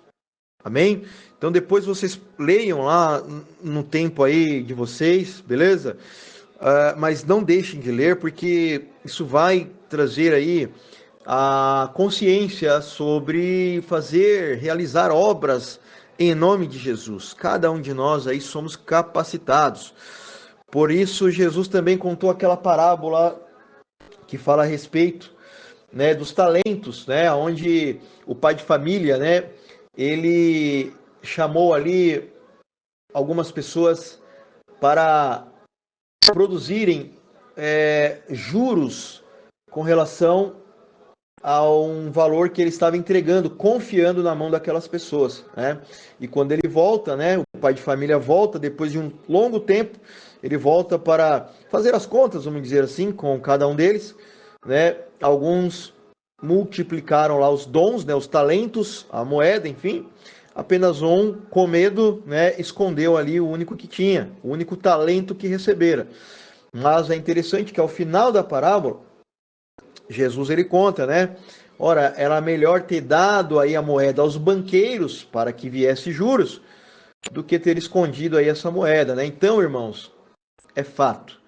Amém? Então depois vocês leiam lá no tempo aí de vocês, beleza? Mas não deixem de ler, porque isso vai trazer aí a consciência sobre realizar obras em nome de Jesus. Cada um de nós aí somos capacitados. Por isso Jesus também contou aquela parábola que fala a respeito, né, dos talentos, né, onde o pai de família, né, ele chamou ali algumas pessoas para produzirem juros com relação a um valor que ele estava entregando, confiando na mão daquelas pessoas, né? E quando ele volta, né, o pai de família volta, depois de um longo tempo, ele volta para fazer as contas, vamos dizer assim, com cada um deles, né? Alguns multiplicaram lá os dons, né, os talentos, a moeda, enfim. Apenas um, com medo, né, escondeu ali o único que tinha, o único talento que recebera. Mas é interessante que ao final da parábola, Jesus ele conta, né? Ora, era melhor ter dado aí a moeda aos banqueiros para que viesse juros, do que ter escondido aí essa moeda, né? Então, irmãos, é fato.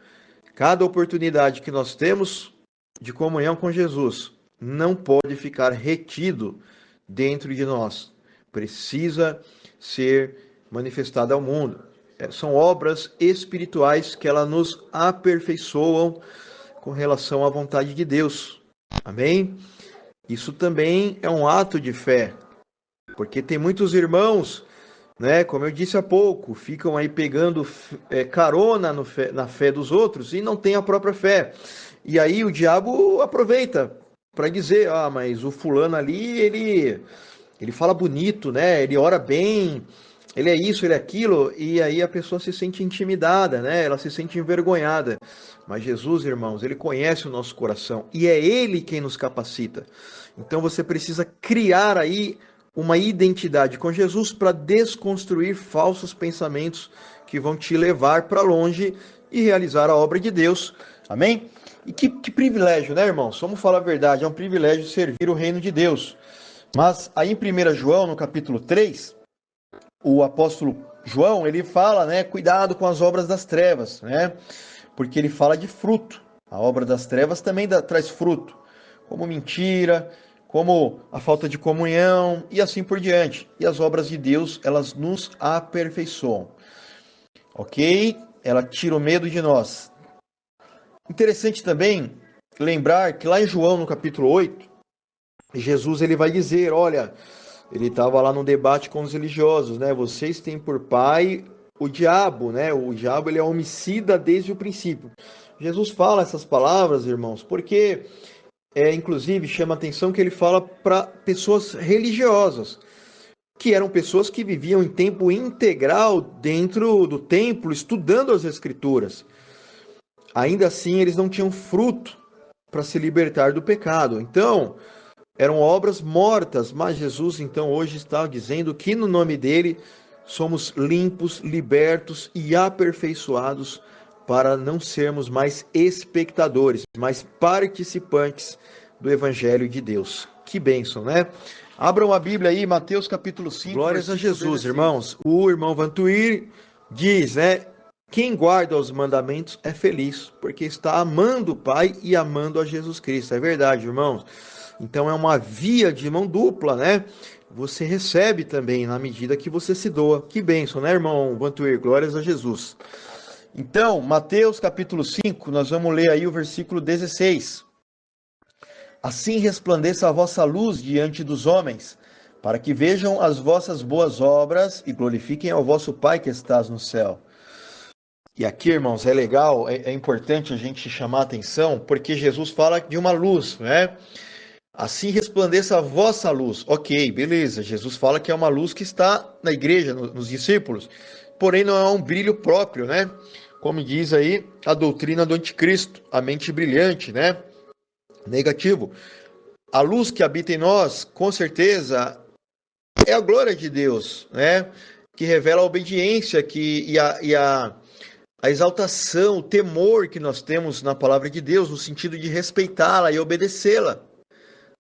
Cada oportunidade que nós temos de comunhão com Jesus não pode ficar retido dentro de nós. Precisa ser manifestada ao mundo. São obras espirituais que elas nos aperfeiçoam com relação à vontade de Deus. Amém? Isso também é um ato de fé. Porque tem muitos irmãos, né, como eu disse há pouco, ficam aí pegando carona na fé dos outros e não tem a própria fé. E aí o diabo aproveita para dizer, mas o fulano ali, ele fala bonito, né? Ele ora bem, ele é isso, ele é aquilo, e aí a pessoa se sente intimidada, né? Ela se sente envergonhada. Mas Jesus, irmãos, ele conhece o nosso coração e é ele quem nos capacita. Então você precisa criar aí uma identidade com Jesus para desconstruir falsos pensamentos que vão te levar para longe e realizar a obra de Deus. Amém? E que privilégio, né, irmãos? Vamos falar a verdade, é um privilégio servir o reino de Deus. Mas aí em 1 João, no capítulo 3, o apóstolo João, ele fala, né, cuidado com as obras das trevas, né? Porque ele fala de fruto. A obra das trevas também traz fruto, como mentira, como a falta de comunhão e assim por diante. E as obras de Deus, elas nos aperfeiçoam. Ok? Ela tira o medo de nós. Interessante também lembrar que lá em João, no capítulo 8, Jesus ele vai dizer, olha, ele estava lá no debate com os religiosos, né? Vocês têm por pai o diabo, né? O diabo ele é homicida desde o princípio. Jesus fala essas palavras, irmãos, porque inclusive chama a atenção que ele fala para pessoas religiosas, que eram pessoas que viviam em tempo integral dentro do templo, estudando as escrituras. Ainda assim, eles não tinham fruto para se libertar do pecado. Então, eram obras mortas, mas Jesus então hoje está dizendo que no nome dele somos limpos, libertos e aperfeiçoados para não sermos mais espectadores, mas participantes do Evangelho de Deus. Que bênção, né? Abram a Bíblia aí, Mateus capítulo 5. Glórias a Jesus, 16. Irmãos. O irmão Vantuir diz, né? Quem guarda os mandamentos é feliz, porque está amando o Pai e amando a Jesus Cristo. É verdade, irmãos. Então é uma via de mão dupla, né? Você recebe também na medida que você se doa. Que bênção, né, irmão Vantuir? Glórias a Jesus. Então, Mateus capítulo 5, nós vamos ler aí o versículo 16. Assim resplandeça a vossa luz diante dos homens, para que vejam as vossas boas obras e glorifiquem ao vosso Pai que estás no céu. E aqui, irmãos, é legal, é importante a gente chamar a atenção, porque Jesus fala de uma luz, né? Assim resplandeça a vossa luz. Ok, beleza. Jesus fala que é uma luz que está na igreja, nos discípulos. Porém, não é um brilho próprio, né? Como diz aí a doutrina do anticristo, a mente brilhante, né? Negativo. A luz que habita em nós, com certeza, é a glória de Deus, né? Que revela a obediência e a exaltação, o temor que nós temos na palavra de Deus, no sentido de respeitá-la e obedecê-la.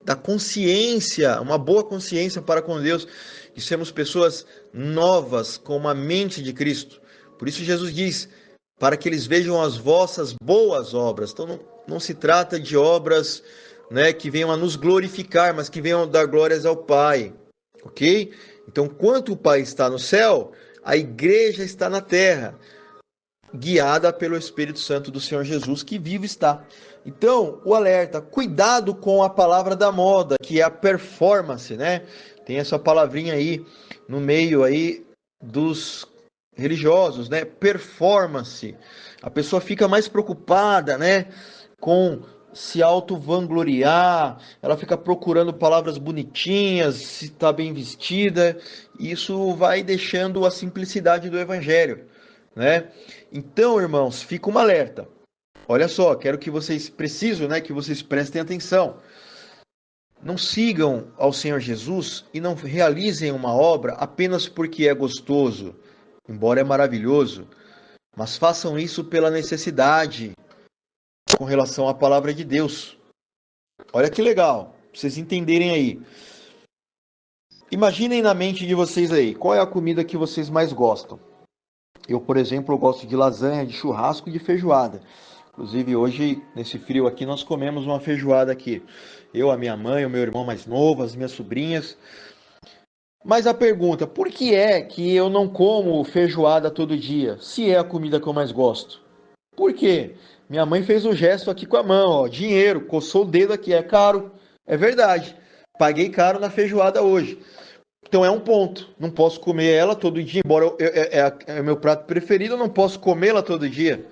Da consciência, uma boa consciência para com Deus, de sermos pessoas novas com uma mente de Cristo. Por isso Jesus diz, para que eles vejam as vossas boas obras. Então não se trata de obras, né, que venham a nos glorificar, mas que venham a dar glórias ao Pai, ok? Então, enquanto o Pai está no céu, a igreja está na terra, guiada pelo Espírito Santo do Senhor Jesus, que vivo está. Então, o alerta, cuidado com a palavra da moda, que é a performance, né? Tem essa palavrinha aí no meio aí dos religiosos, né? Performance. A pessoa fica mais preocupada, né, com se auto-vangloriar, ela fica procurando palavras bonitinhas, se está bem vestida, e isso vai deixando a simplicidade do evangelho, né? Então, irmãos, fica um alerta. Olha só, quero que vocês, preciso, né, que vocês prestem atenção. Não sigam ao Senhor Jesus e não realizem uma obra apenas porque é gostoso, embora é maravilhoso, mas façam isso pela necessidade com relação à palavra de Deus. Olha que legal, pra vocês entenderem aí. Imaginem na mente de vocês aí, qual é a comida que vocês mais gostam? Eu, por exemplo, eu gosto de lasanha, de churrasco e de feijoada. Inclusive, hoje, nesse frio aqui, nós comemos uma feijoada aqui. Eu, a minha mãe, o meu irmão mais novo, as minhas sobrinhas. Mas a pergunta, por que é que eu não como feijoada todo dia, se é a comida que eu mais gosto? Por quê? Minha mãe fez um gesto aqui com a mão, ó, dinheiro, coçou o dedo aqui, é caro. É verdade, paguei caro na feijoada hoje. Então é um ponto, não posso comer ela todo dia, embora é o meu prato preferido, eu não posso comê-la todo dia.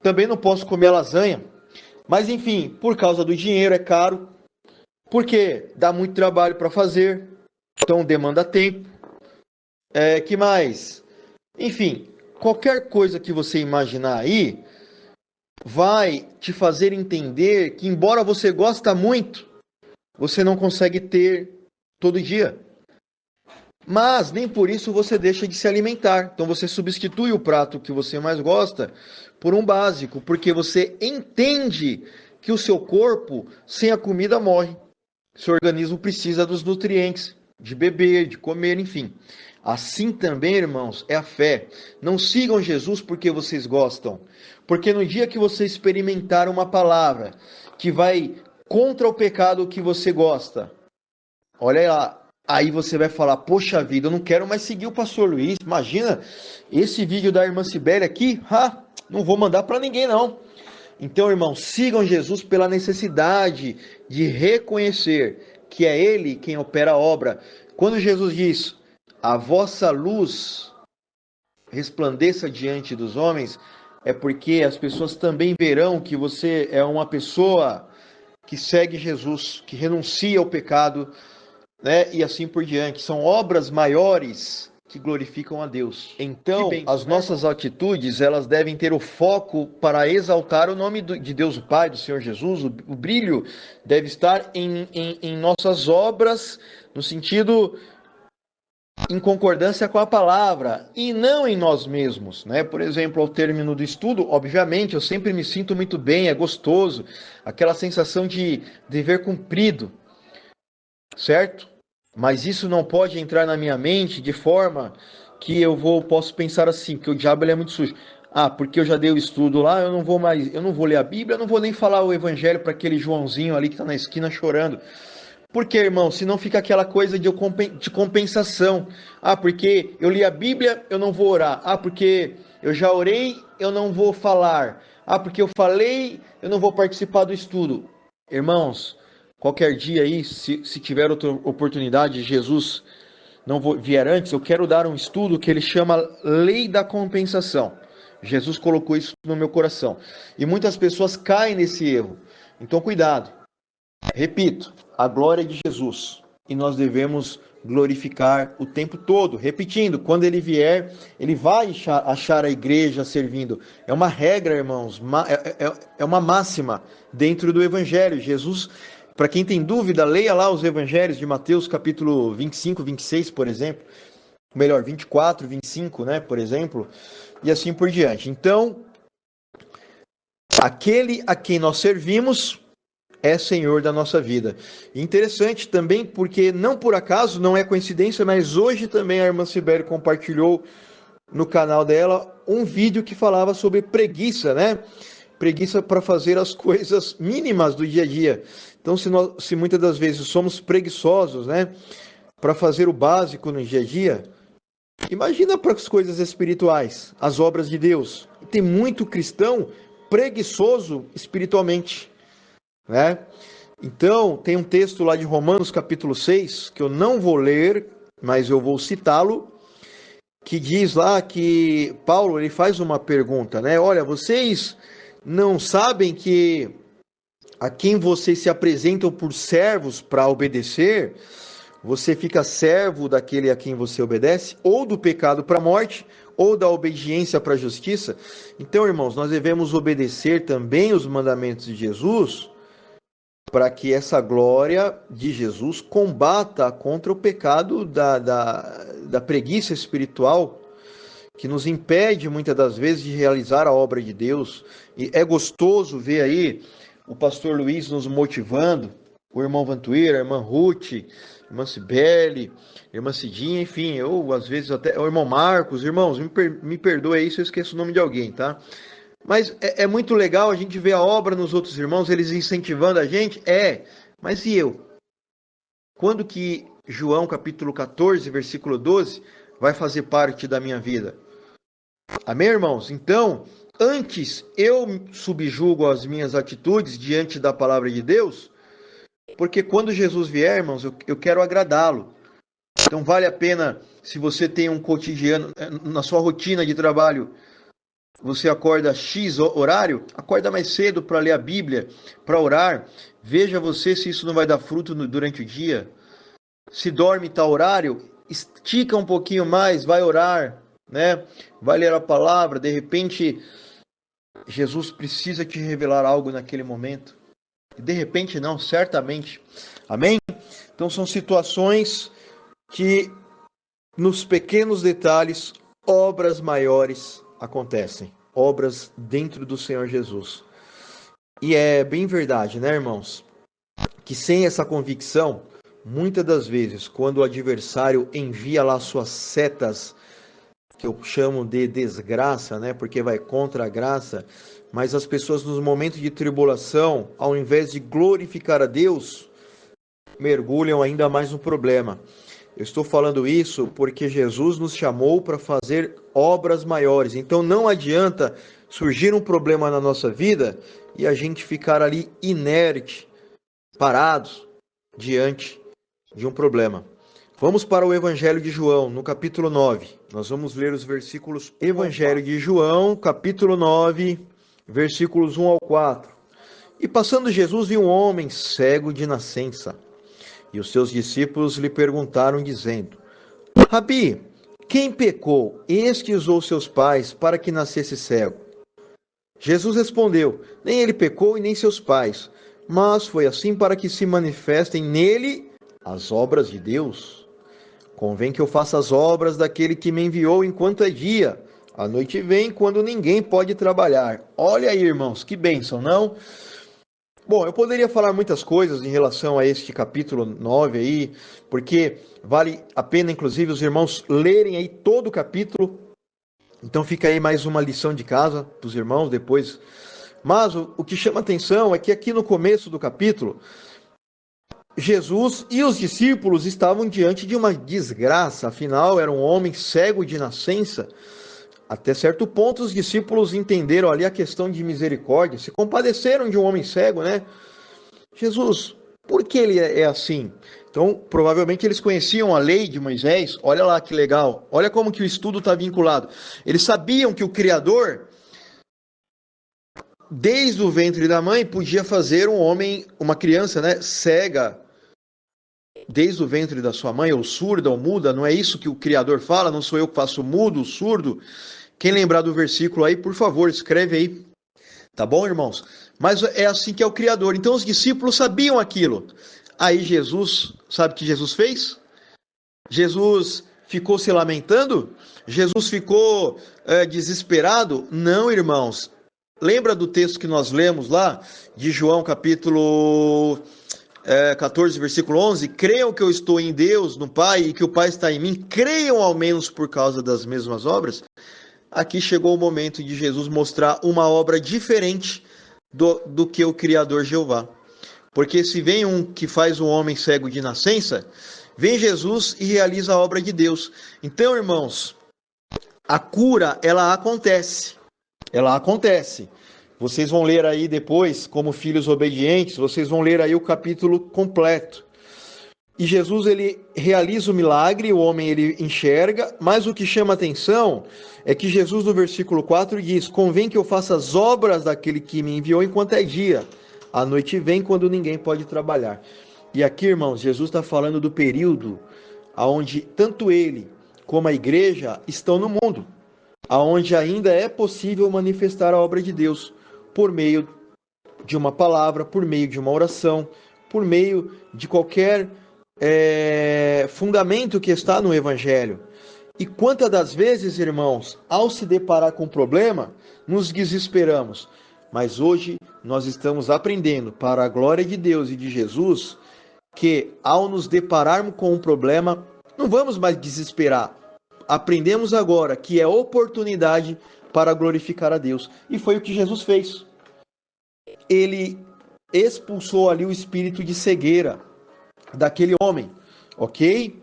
Também não posso comer lasanha. Mas enfim, por causa do dinheiro, é caro. Porque dá muito trabalho para fazer. Então demanda tempo. Que mais? Enfim, qualquer coisa que você imaginar aí vai te fazer entender que, embora você gosta muito, você não consegue ter todo dia. Mas nem por isso você deixa de se alimentar. Então você substitui o prato que você mais gosta por um básico, porque você entende que o seu corpo sem a comida morre. seu organismo precisa dos nutrientes, de beber, de comer, enfim. Assim também, irmãos, é a fé. Não sigam Jesus porque vocês gostam, porque no dia que você experimentar uma palavra que vai contra o pecado que você gosta, olha lá, aí você vai falar, poxa vida, eu não quero mais seguir o pastor Luiz. Imagina, esse vídeo da irmã Cibele aqui, não vou mandar para ninguém não. Então, irmãos, sigam Jesus pela necessidade de reconhecer que é Ele quem opera a obra. Quando Jesus diz, a vossa luz resplandeça diante dos homens, é porque as pessoas também verão que você é uma pessoa que segue Jesus, que renuncia ao pecado, né? E assim por diante. São obras maiores que glorificam a Deus. Então, as nossas atitudes, elas devem ter o foco para exaltar o nome de Deus o Pai, do Senhor Jesus. O brilho deve estar em nossas obras, no sentido em concordância com a palavra, e não em nós mesmos, né? Por exemplo, ao término do estudo, obviamente, eu sempre me sinto muito bem, é gostoso, aquela sensação de dever cumprido, certo? Mas isso não pode entrar na minha mente de forma que posso pensar assim, que o diabo ele é muito sujo. Porque eu já dei o estudo lá, eu não vou ler a Bíblia, eu não vou nem falar o evangelho para aquele Joãozinho ali que está na esquina chorando. Por quê, irmão? Senão fica aquela coisa de compensação. Porque eu li a Bíblia, eu não vou orar. Porque eu já orei, eu não vou falar. Porque eu falei, eu não vou participar do estudo. Irmãos, qualquer dia aí, se tiver outra oportunidade, Jesus vier antes, eu quero dar um estudo que ele chama Lei da Compensação. Jesus colocou isso no meu coração. E muitas pessoas caem nesse erro. Então, cuidado. Repito, a glória de Jesus. E nós devemos glorificar o tempo todo. Repetindo, quando ele vier, ele vai achar a igreja servindo. É uma regra, irmãos, é uma máxima dentro do Evangelho. Jesus, para quem tem dúvida, leia lá os Evangelhos de Mateus, capítulo 25, 26, por exemplo. Melhor, 24, 25, né, por exemplo. E assim por diante. Então, aquele a quem nós servimos é Senhor da nossa vida. Interessante também, porque não por acaso, não é coincidência, mas hoje também a irmã Cibele compartilhou no canal dela um vídeo que falava sobre preguiça, né? Preguiça para fazer as coisas mínimas do dia a dia. Então, se muitas das vezes somos preguiçosos, né, para fazer o básico no dia a dia, imagina para as coisas espirituais, as obras de Deus. Tem muito cristão preguiçoso espiritualmente, né? Então, tem um texto lá de Romanos capítulo 6, que eu não vou ler, mas eu vou citá-lo, que diz lá que Paulo ele faz uma pergunta, né? Olha, vocês não sabem que a quem vocês se apresentam por servos para obedecer, você fica servo daquele a quem você obedece, ou do pecado para a morte, ou da obediência para a justiça. Então, irmãos, nós devemos obedecer também os mandamentos de Jesus, para que essa glória de Jesus combata contra o pecado da preguiça espiritual, que nos impede muitas das vezes de realizar a obra de Deus. E é gostoso ver aí o pastor Luiz nos motivando, o irmão Vantuíra, a irmã Ruth, a irmã Cibele, a irmã Cidinha, enfim, eu às vezes até o irmão Marcos. Irmãos, me perdoe aí se eu esqueço o nome de alguém, tá? Mas é muito legal a gente ver a obra nos outros irmãos, eles incentivando a gente. Mas e eu? Quando que João capítulo 14, versículo 12, vai fazer parte da minha vida? Amém, irmãos? Então, antes eu subjugo as minhas atitudes diante da palavra de Deus, porque quando Jesus vier, irmãos, eu quero agradá-lo. Então vale a pena, se você tem um cotidiano, na sua rotina de trabalho, você acorda X horário, acorda mais cedo para ler a Bíblia, para orar. Veja você se isso não vai dar fruto durante o dia. Se dorme tal horário, estica um pouquinho mais, vai orar, né? Vai ler a palavra. De repente, Jesus precisa te revelar algo naquele momento. De repente não, certamente. Amém? Então são situações que nos pequenos detalhes, obras maiores acontecem, obras dentro do Senhor Jesus. E é bem verdade, né, irmãos? que sem essa convicção, muitas das vezes, quando o adversário envia lá suas setas, que eu chamo de desgraça, né? Porque vai contra a graça, mas as pessoas nos momentos de tribulação, ao invés de glorificar a Deus, mergulham ainda mais no problema. Eu estou falando isso porque Jesus nos chamou para fazer obras maiores. Então não adianta surgir um problema na nossa vida e a gente ficar ali inerte, parados diante de um problema. Vamos para o Evangelho de João, no capítulo 9. Nós vamos ler os versículos. Evangelho de João, capítulo 9, versículos 1 ao 4. E passando Jesus viu um homem cego de nascença. E os seus discípulos lhe perguntaram, dizendo: Rabi, quem pecou, estes ou seus pais, para que nascesse cego? Jesus respondeu: Nem ele pecou e nem seus pais, mas foi assim para que se manifestem nele as obras de Deus. Convém que eu faça as obras daquele que me enviou enquanto é dia. A noite vem quando ninguém pode trabalhar. Olha aí, irmãos, que bênção, não? Bom, eu poderia falar muitas coisas em relação a este capítulo 9 aí, porque vale a pena, inclusive, os irmãos lerem aí todo o capítulo. Então fica aí mais uma lição de casa para os irmãos depois. Mas o que chama atenção é que aqui no começo do capítulo, Jesus e os discípulos estavam diante de uma desgraça. Afinal, era um homem cego de nascença. Até certo ponto, os discípulos entenderam ali a questão de misericórdia, se compadeceram de um homem cego, né? Jesus, por que ele é assim? Então, provavelmente eles conheciam a lei de Moisés. Olha lá que legal. Olha como que o estudo está vinculado. Eles sabiam que o Criador, desde o ventre da mãe, podia fazer um homem, uma criança, né, cega, desde o ventre da sua mãe, ou surda, ou muda. Não é isso que o Criador fala? Não sou eu que faço mudo, surdo? Quem lembrar do versículo aí, por favor, escreve aí. Tá bom, irmãos? Mas é assim que é o Criador. Então os discípulos sabiam aquilo. Aí Jesus, sabe o que Jesus fez? Jesus ficou se lamentando? Jesus ficou desesperado? Não, irmãos. Lembra do texto que nós lemos lá, de João capítulo 14, versículo 11? Creiam que eu estou em Deus, no Pai, e que o Pai está em mim. Creiam ao menos por causa das mesmas obras. Aqui chegou o momento de Jesus mostrar uma obra diferente do que o Criador Jeová. Porque se vem um que faz um homem cego de nascença, vem Jesus e realiza a obra de Deus. Então, irmãos, a cura, ela acontece. Ela acontece. Vocês vão ler aí depois, como filhos obedientes, vocês vão ler aí o capítulo completo. E Jesus, ele realiza o milagre, o homem ele enxerga, mas o que chama atenção é que Jesus no versículo 4 diz: Convém que eu faça as obras daquele que me enviou enquanto é dia. A noite vem quando ninguém pode trabalhar. E aqui, irmãos, Jesus está falando do período onde tanto ele como a igreja estão no mundo, onde ainda é possível manifestar a obra de Deus por meio de uma palavra, por meio de uma oração, por meio de qualquer fundamento que está no Evangelho. E quantas das vezes, irmãos, ao se deparar com um problema, nos desesperamos. Mas hoje nós estamos aprendendo, para a glória de Deus e de Jesus, que ao nos depararmos com um problema, não vamos mais desesperar. Aprendemos agora que é oportunidade para glorificar a Deus. E foi o que Jesus fez. Ele expulsou ali o espírito de cegueira daquele homem, ok?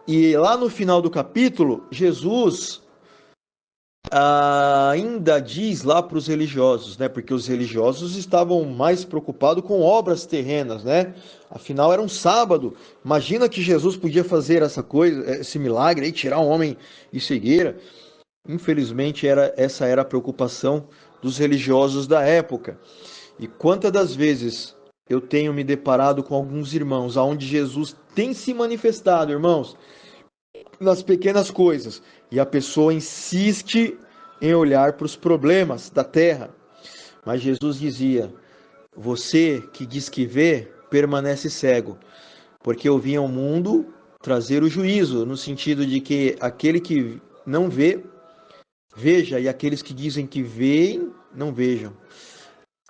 E lá no final do capítulo, Jesus ainda diz lá para os religiosos, né? Porque os religiosos estavam mais preocupados com obras terrenas, né? Afinal, era um sábado. Imagina que Jesus podia fazer essa coisa, esse milagre aí, tirar um homem de cegueira. Infelizmente, essa era a preocupação dos religiosos da época. E quantas das vezes eu tenho me deparado com alguns irmãos aonde Jesus tem se manifestado, irmãos, nas pequenas coisas, e a pessoa insiste em olhar para os problemas da terra. Mas Jesus dizia: você que diz que vê, permanece cego, porque eu vim ao mundo trazer o juízo, no sentido de que aquele que não vê, veja, e aqueles que dizem que veem, não vejam.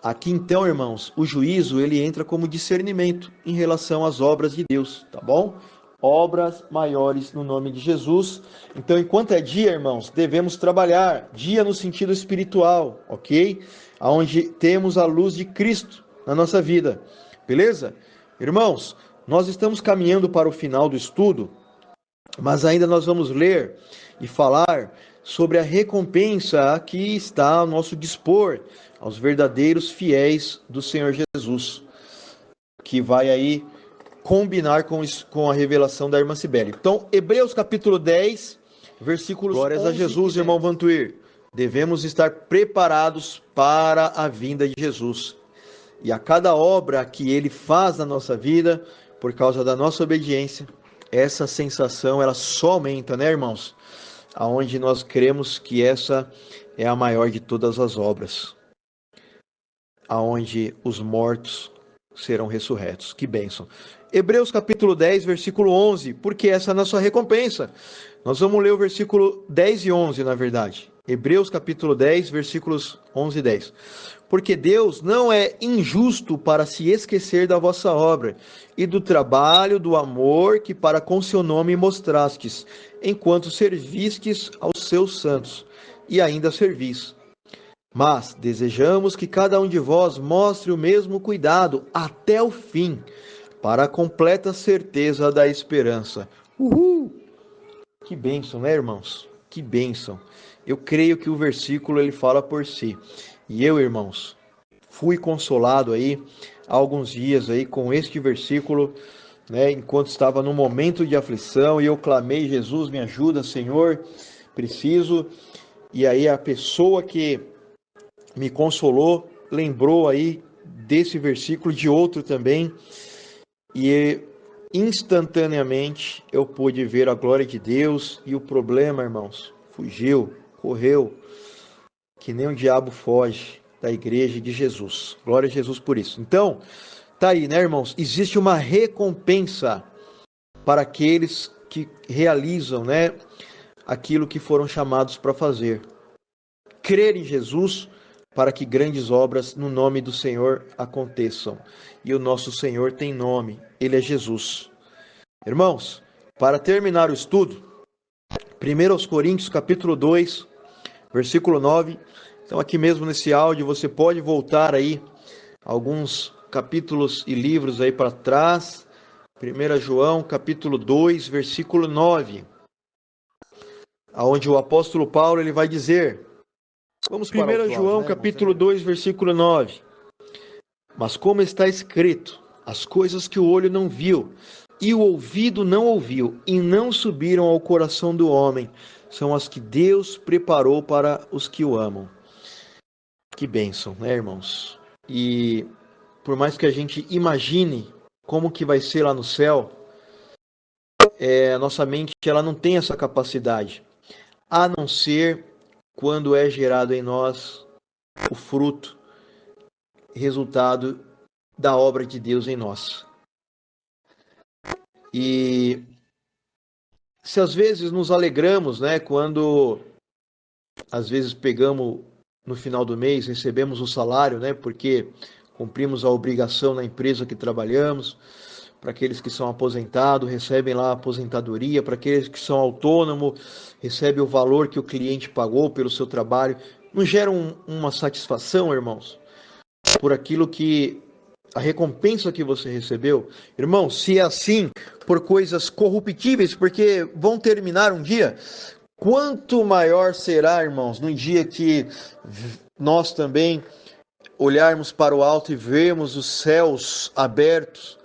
Aqui então, irmãos, o juízo ele entra como discernimento em relação às obras de Deus, tá bom? Obras maiores no nome de Jesus. Então, enquanto é dia, irmãos, devemos trabalhar. Dia no sentido espiritual, ok? Onde temos a luz de Cristo na nossa vida, beleza? Irmãos, nós estamos caminhando para o final do estudo, mas ainda nós vamos ler e falar sobre a recompensa que está ao nosso dispor aos verdadeiros fiéis do Senhor Jesus, que vai aí combinar com a revelação da irmã Cibele. Então, Hebreus capítulo 10, versículos 11 e 10. Glórias a Jesus, irmão Vantuir. Devemos estar preparados para a vinda de Jesus. E a cada obra que ele faz na nossa vida, por causa da nossa obediência, essa sensação ela só aumenta, né, irmãos? Aonde nós cremos que essa é a maior de todas as obras. Aonde os mortos serão ressurretos. Que bênção. Hebreus capítulo 10, versículo 11, porque essa é a nossa recompensa. Nós vamos ler o versículo 10 e 11, na verdade. Hebreus capítulo 10, versículos 11 e 10. Porque Deus não é injusto para se esquecer da vossa obra e do trabalho, do amor que para com seu nome mostrastes, enquanto servistes aos seus santos, e ainda servis. Mas desejamos que cada um de vós mostre o mesmo cuidado até o fim, para a completa certeza da esperança. Uhul! Que bênção, né, irmãos? Que bênção. Eu creio que o versículo ele fala por si. E eu, irmãos, fui consolado aí há alguns dias aí com este versículo, né, enquanto estava no momento de aflição e eu clamei: Jesus, me ajuda, Senhor, preciso. E aí a pessoa que me consolou lembrou aí desse versículo, de outro também, e instantaneamente eu pude ver a glória de Deus e o problema, irmãos, fugiu, correu, que nem o diabo foge da igreja de Jesus. Glória a Jesus por isso. Então, tá aí, né, irmãos? Existe uma recompensa para aqueles que realizam, né, aquilo que foram chamados para fazer. Crer em Jesus para que grandes obras no nome do Senhor aconteçam. E o nosso Senhor tem nome, ele é Jesus. Irmãos, para terminar o estudo, 1 Coríntios capítulo 2, versículo 9. Então aqui mesmo nesse áudio você pode voltar aí alguns capítulos e livros aí para trás. 1 João capítulo 2, versículo 9. Aonde o apóstolo Paulo ele vai dizer: vamos para 1 João capítulo 2, versículo 9. Mas como está escrito, as coisas que o olho não viu, e o ouvido não ouviu, e não subiram ao coração do homem, são as que Deus preparou para os que o amam. Que bênção, né, irmãos? E por mais que a gente imagine como que vai ser lá no céu, a nossa mente ela não tem essa capacidade, a não ser quando é gerado em nós o fruto, resultado da obra de Deus em nós. E se às vezes nos alegramos, né, quando às vezes pegamos no final do mês, recebemos o salário, né, porque cumprimos a obrigação na empresa que trabalhamos. Para aqueles que são aposentados, recebem lá a aposentadoria. Para aqueles que são autônomos, recebem o valor que o cliente pagou pelo seu trabalho. Não gera uma satisfação, irmãos, por aquilo que a recompensa que você recebeu? Irmão, se é assim por coisas corruptíveis, porque vão terminar um dia, quanto maior será, irmãos, no dia que nós também olharmos para o alto e vermos os céus abertos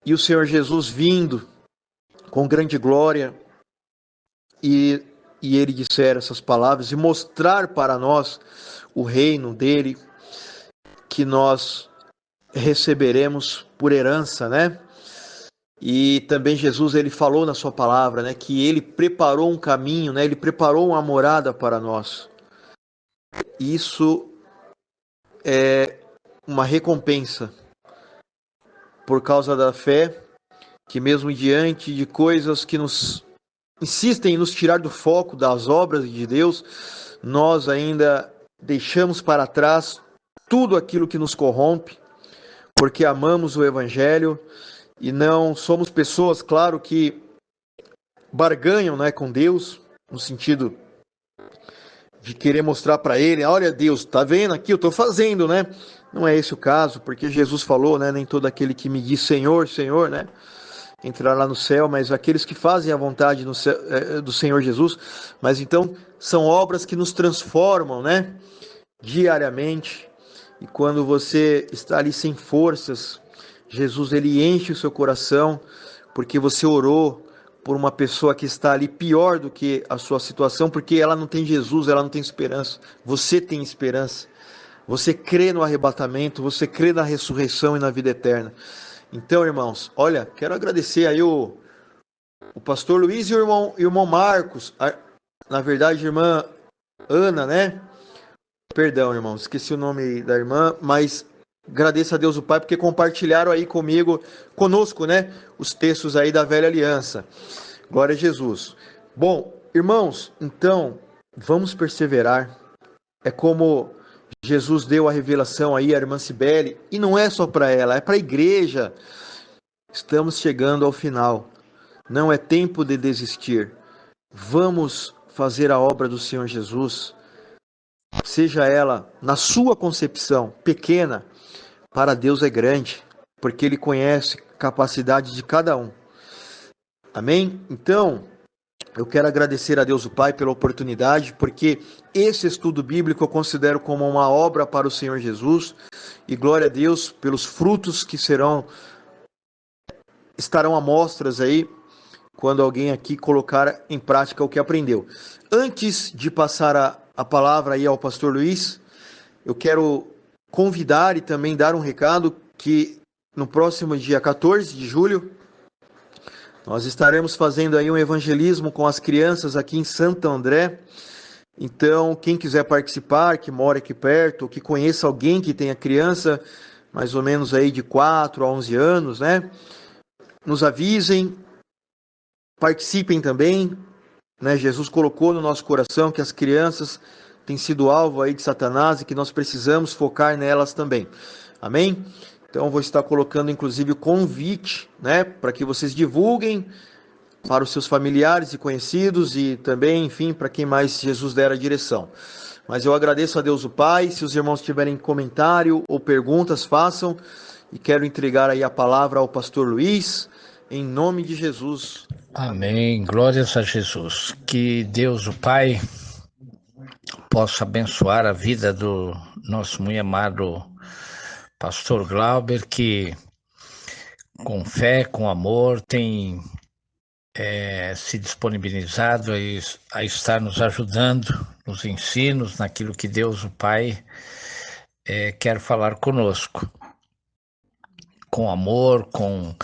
e o Senhor Jesus vindo com grande glória e ele disser essas palavras e mostrar para nós o reino dele que nós receberemos por herança, né? E também Jesus, ele falou na sua palavra, né, que ele preparou um caminho, né? Ele preparou uma morada para nós. Isso é uma recompensa por causa da fé, que mesmo diante de coisas que nos insistem em nos tirar do foco das obras de Deus, nós ainda deixamos para trás tudo aquilo que nos corrompe, porque amamos o Evangelho e não somos pessoas, claro, que barganham, né, com Deus, no sentido de querer mostrar para Ele, olha Deus, tá vendo aqui, eu estou fazendo, né? Não é esse o caso, porque Jesus falou, né, nem todo aquele que me diz Senhor, Senhor, né, entrará no céu, mas aqueles que fazem a vontade do Senhor Jesus. Mas então são obras que nos transformam, né, diariamente. E quando você está ali sem forças, Jesus, ele enche o seu coração, porque você orou por uma pessoa que está ali pior do que a sua situação, porque ela não tem Jesus, ela não tem esperança. Você tem esperança. Você crê no arrebatamento, você crê na ressurreição e na vida eterna. Então, irmãos, olha, quero agradecer aí o pastor Luiz e o irmão Marcos, na verdade, a irmã Ana, né? Perdão, irmão, esqueci o nome da irmã, mas agradeço a Deus o Pai porque compartilharam aí conosco, né? Os textos aí da velha aliança. Glória a Jesus. Bom, irmãos, então, vamos perseverar. É como Jesus deu a revelação aí à irmã Cibele, e não é só para ela, é para a igreja. Estamos chegando ao final. Não é tempo de desistir. Vamos fazer a obra do Senhor Jesus, seja ela, na sua concepção, pequena, para Deus é grande, porque Ele conhece a capacidade de cada um. Amém? Então, eu quero agradecer a Deus o Pai pela oportunidade, porque esse estudo bíblico eu considero como uma obra para o Senhor Jesus, e glória a Deus pelos frutos que estarão à mostras aí, quando alguém aqui colocar em prática o que aprendeu. Antes de passar a palavra aí ao pastor Luiz, eu quero convidar e também dar um recado que no próximo dia 14 de julho, nós estaremos fazendo aí um evangelismo com as crianças aqui em Santo André. Então, quem quiser participar, que mora aqui perto, ou que conheça alguém que tenha criança, mais ou menos aí de 4 a 11 anos, né? Nos avisem, participem também, né? Jesus colocou no nosso coração que as crianças têm sido alvo aí de Satanás e que nós precisamos focar nelas também. Amém? Então vou estar colocando inclusive o convite, né, para que vocês divulguem para os seus familiares e conhecidos e também, enfim, para quem mais Jesus der a direção. Mas eu agradeço a Deus o Pai. Se os irmãos tiverem comentário ou perguntas, façam. E quero entregar aí a palavra ao pastor Luiz, em nome de Jesus. Amém. Glórias a Jesus. Que Deus o Pai possa abençoar a vida do nosso muito amado pastor Glauber, que com fé, com amor, tem se disponibilizado a estar nos ajudando nos ensinos, naquilo que Deus o Pai quer falar conosco. Com amor, com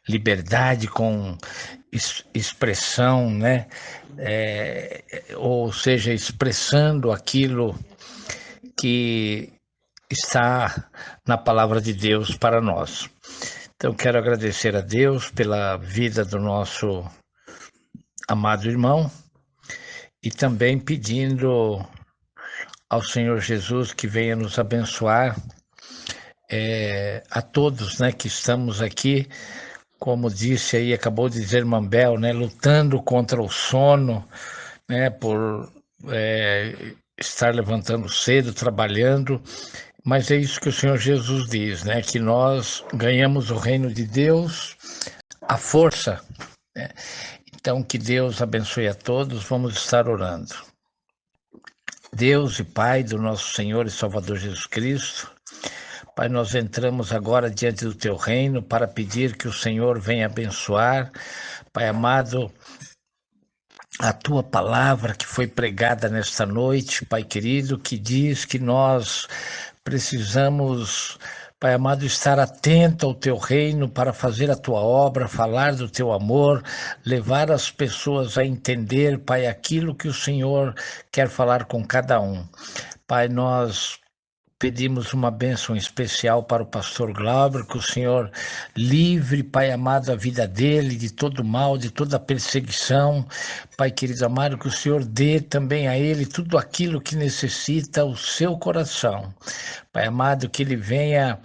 liberdade, com expressão, né? Ou seja, expressando aquilo que está na palavra de Deus para nós. Então, quero agradecer a Deus pela vida do nosso amado irmão e também pedindo ao Senhor Jesus que venha nos abençoar a todos, né, que estamos aqui, como disse aí, acabou de dizer Mambel, né, lutando contra o sono, né, por estar levantando cedo, trabalhando, mas é isso que o Senhor Jesus diz, né, que nós ganhamos o reino de Deus, a força, né? Então, que Deus abençoe a todos, vamos estar orando. Deus e Pai do nosso Senhor e Salvador Jesus Cristo, Pai, nós entramos agora diante do Teu reino para pedir que o Senhor venha abençoar, Pai amado, a Tua palavra que foi pregada nesta noite, Pai querido, que diz que nós precisamos, Pai amado, estar atento ao Teu reino para fazer a Tua obra, falar do Teu amor, levar as pessoas a entender, Pai, aquilo que o Senhor quer falar com cada um. Pai, nós pedimos uma bênção especial para o pastor Glauber, que o Senhor livre, Pai amado, a vida dele de todo mal, de toda perseguição. Pai querido amado, que o Senhor dê também a ele tudo aquilo que necessita o seu coração. Pai amado, que ele venha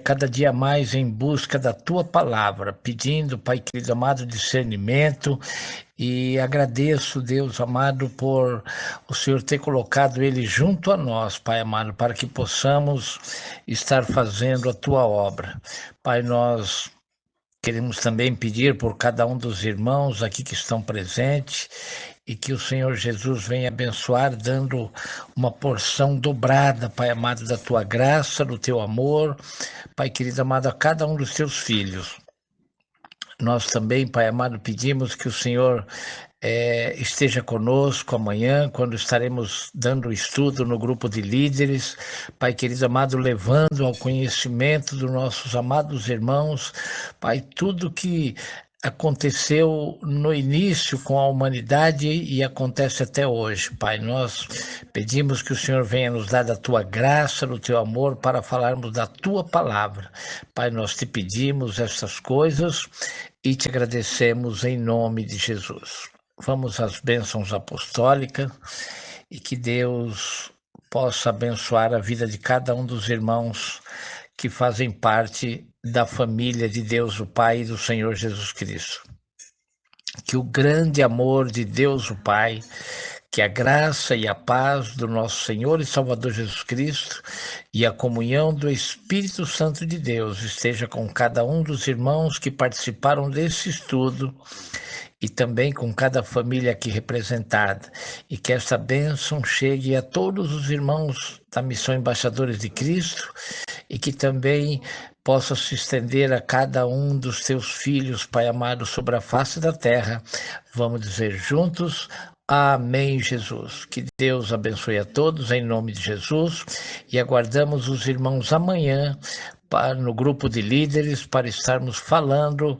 cada dia mais em busca da tua palavra, pedindo, Pai querido amado, discernimento. E agradeço, Deus amado, por o Senhor ter colocado ele junto a nós, Pai amado, para que possamos estar fazendo a tua obra. Pai, nós queremos também pedir por cada um dos irmãos aqui que estão presentes e que o Senhor Jesus venha abençoar, dando uma porção dobrada, Pai amado, da tua graça, do teu amor, Pai querido amado, a cada um dos teus filhos. Nós também, Pai amado, pedimos que o Senhor esteja conosco amanhã, quando estaremos dando estudo no grupo de líderes, Pai querido amado, levando ao conhecimento dos nossos amados irmãos, Pai, tudo que aconteceu no início com a humanidade e acontece até hoje, Pai. Nós pedimos que o Senhor venha nos dar da tua graça, do teu amor, para falarmos da tua palavra. Pai, nós te pedimos essas coisas e te agradecemos em nome de Jesus. Vamos às bênçãos apostólicas e que Deus possa abençoar a vida de cada um dos irmãos que fazem parte da família de Deus o Pai e do Senhor Jesus Cristo. Que o grande amor de Deus o Pai, que a graça e a paz do nosso Senhor e Salvador Jesus Cristo e a comunhão do Espírito Santo de Deus esteja com cada um dos irmãos que participaram desse estudo e também com cada família aqui representada, e que essa bênção chegue a todos os irmãos da Missão Embaixadores de Cristo e que também possa se estender a cada um dos teus filhos, Pai amado, sobre a face da terra. Vamos dizer juntos: amém, Jesus. Que Deus abençoe a todos, em nome de Jesus, e aguardamos os irmãos amanhã no grupo de líderes para estarmos falando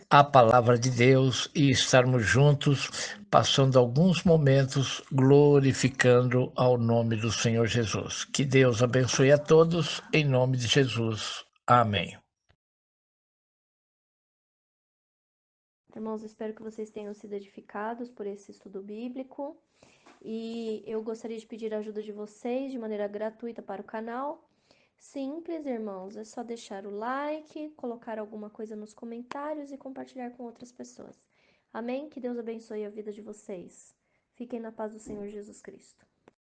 a palavra de Deus e estarmos juntos, passando alguns momentos glorificando ao nome do Senhor Jesus. Que Deus abençoe a todos, em nome de Jesus. Amém. Irmãos, espero que vocês tenham sido edificados por esse estudo bíblico. E eu gostaria de pedir a ajuda de vocês de maneira gratuita para o canal. Simples, irmãos, é só deixar o like, colocar alguma coisa nos comentários e compartilhar com outras pessoas. Amém? Que Deus abençoe a vida de vocês. Fiquem na paz do Senhor Jesus Cristo.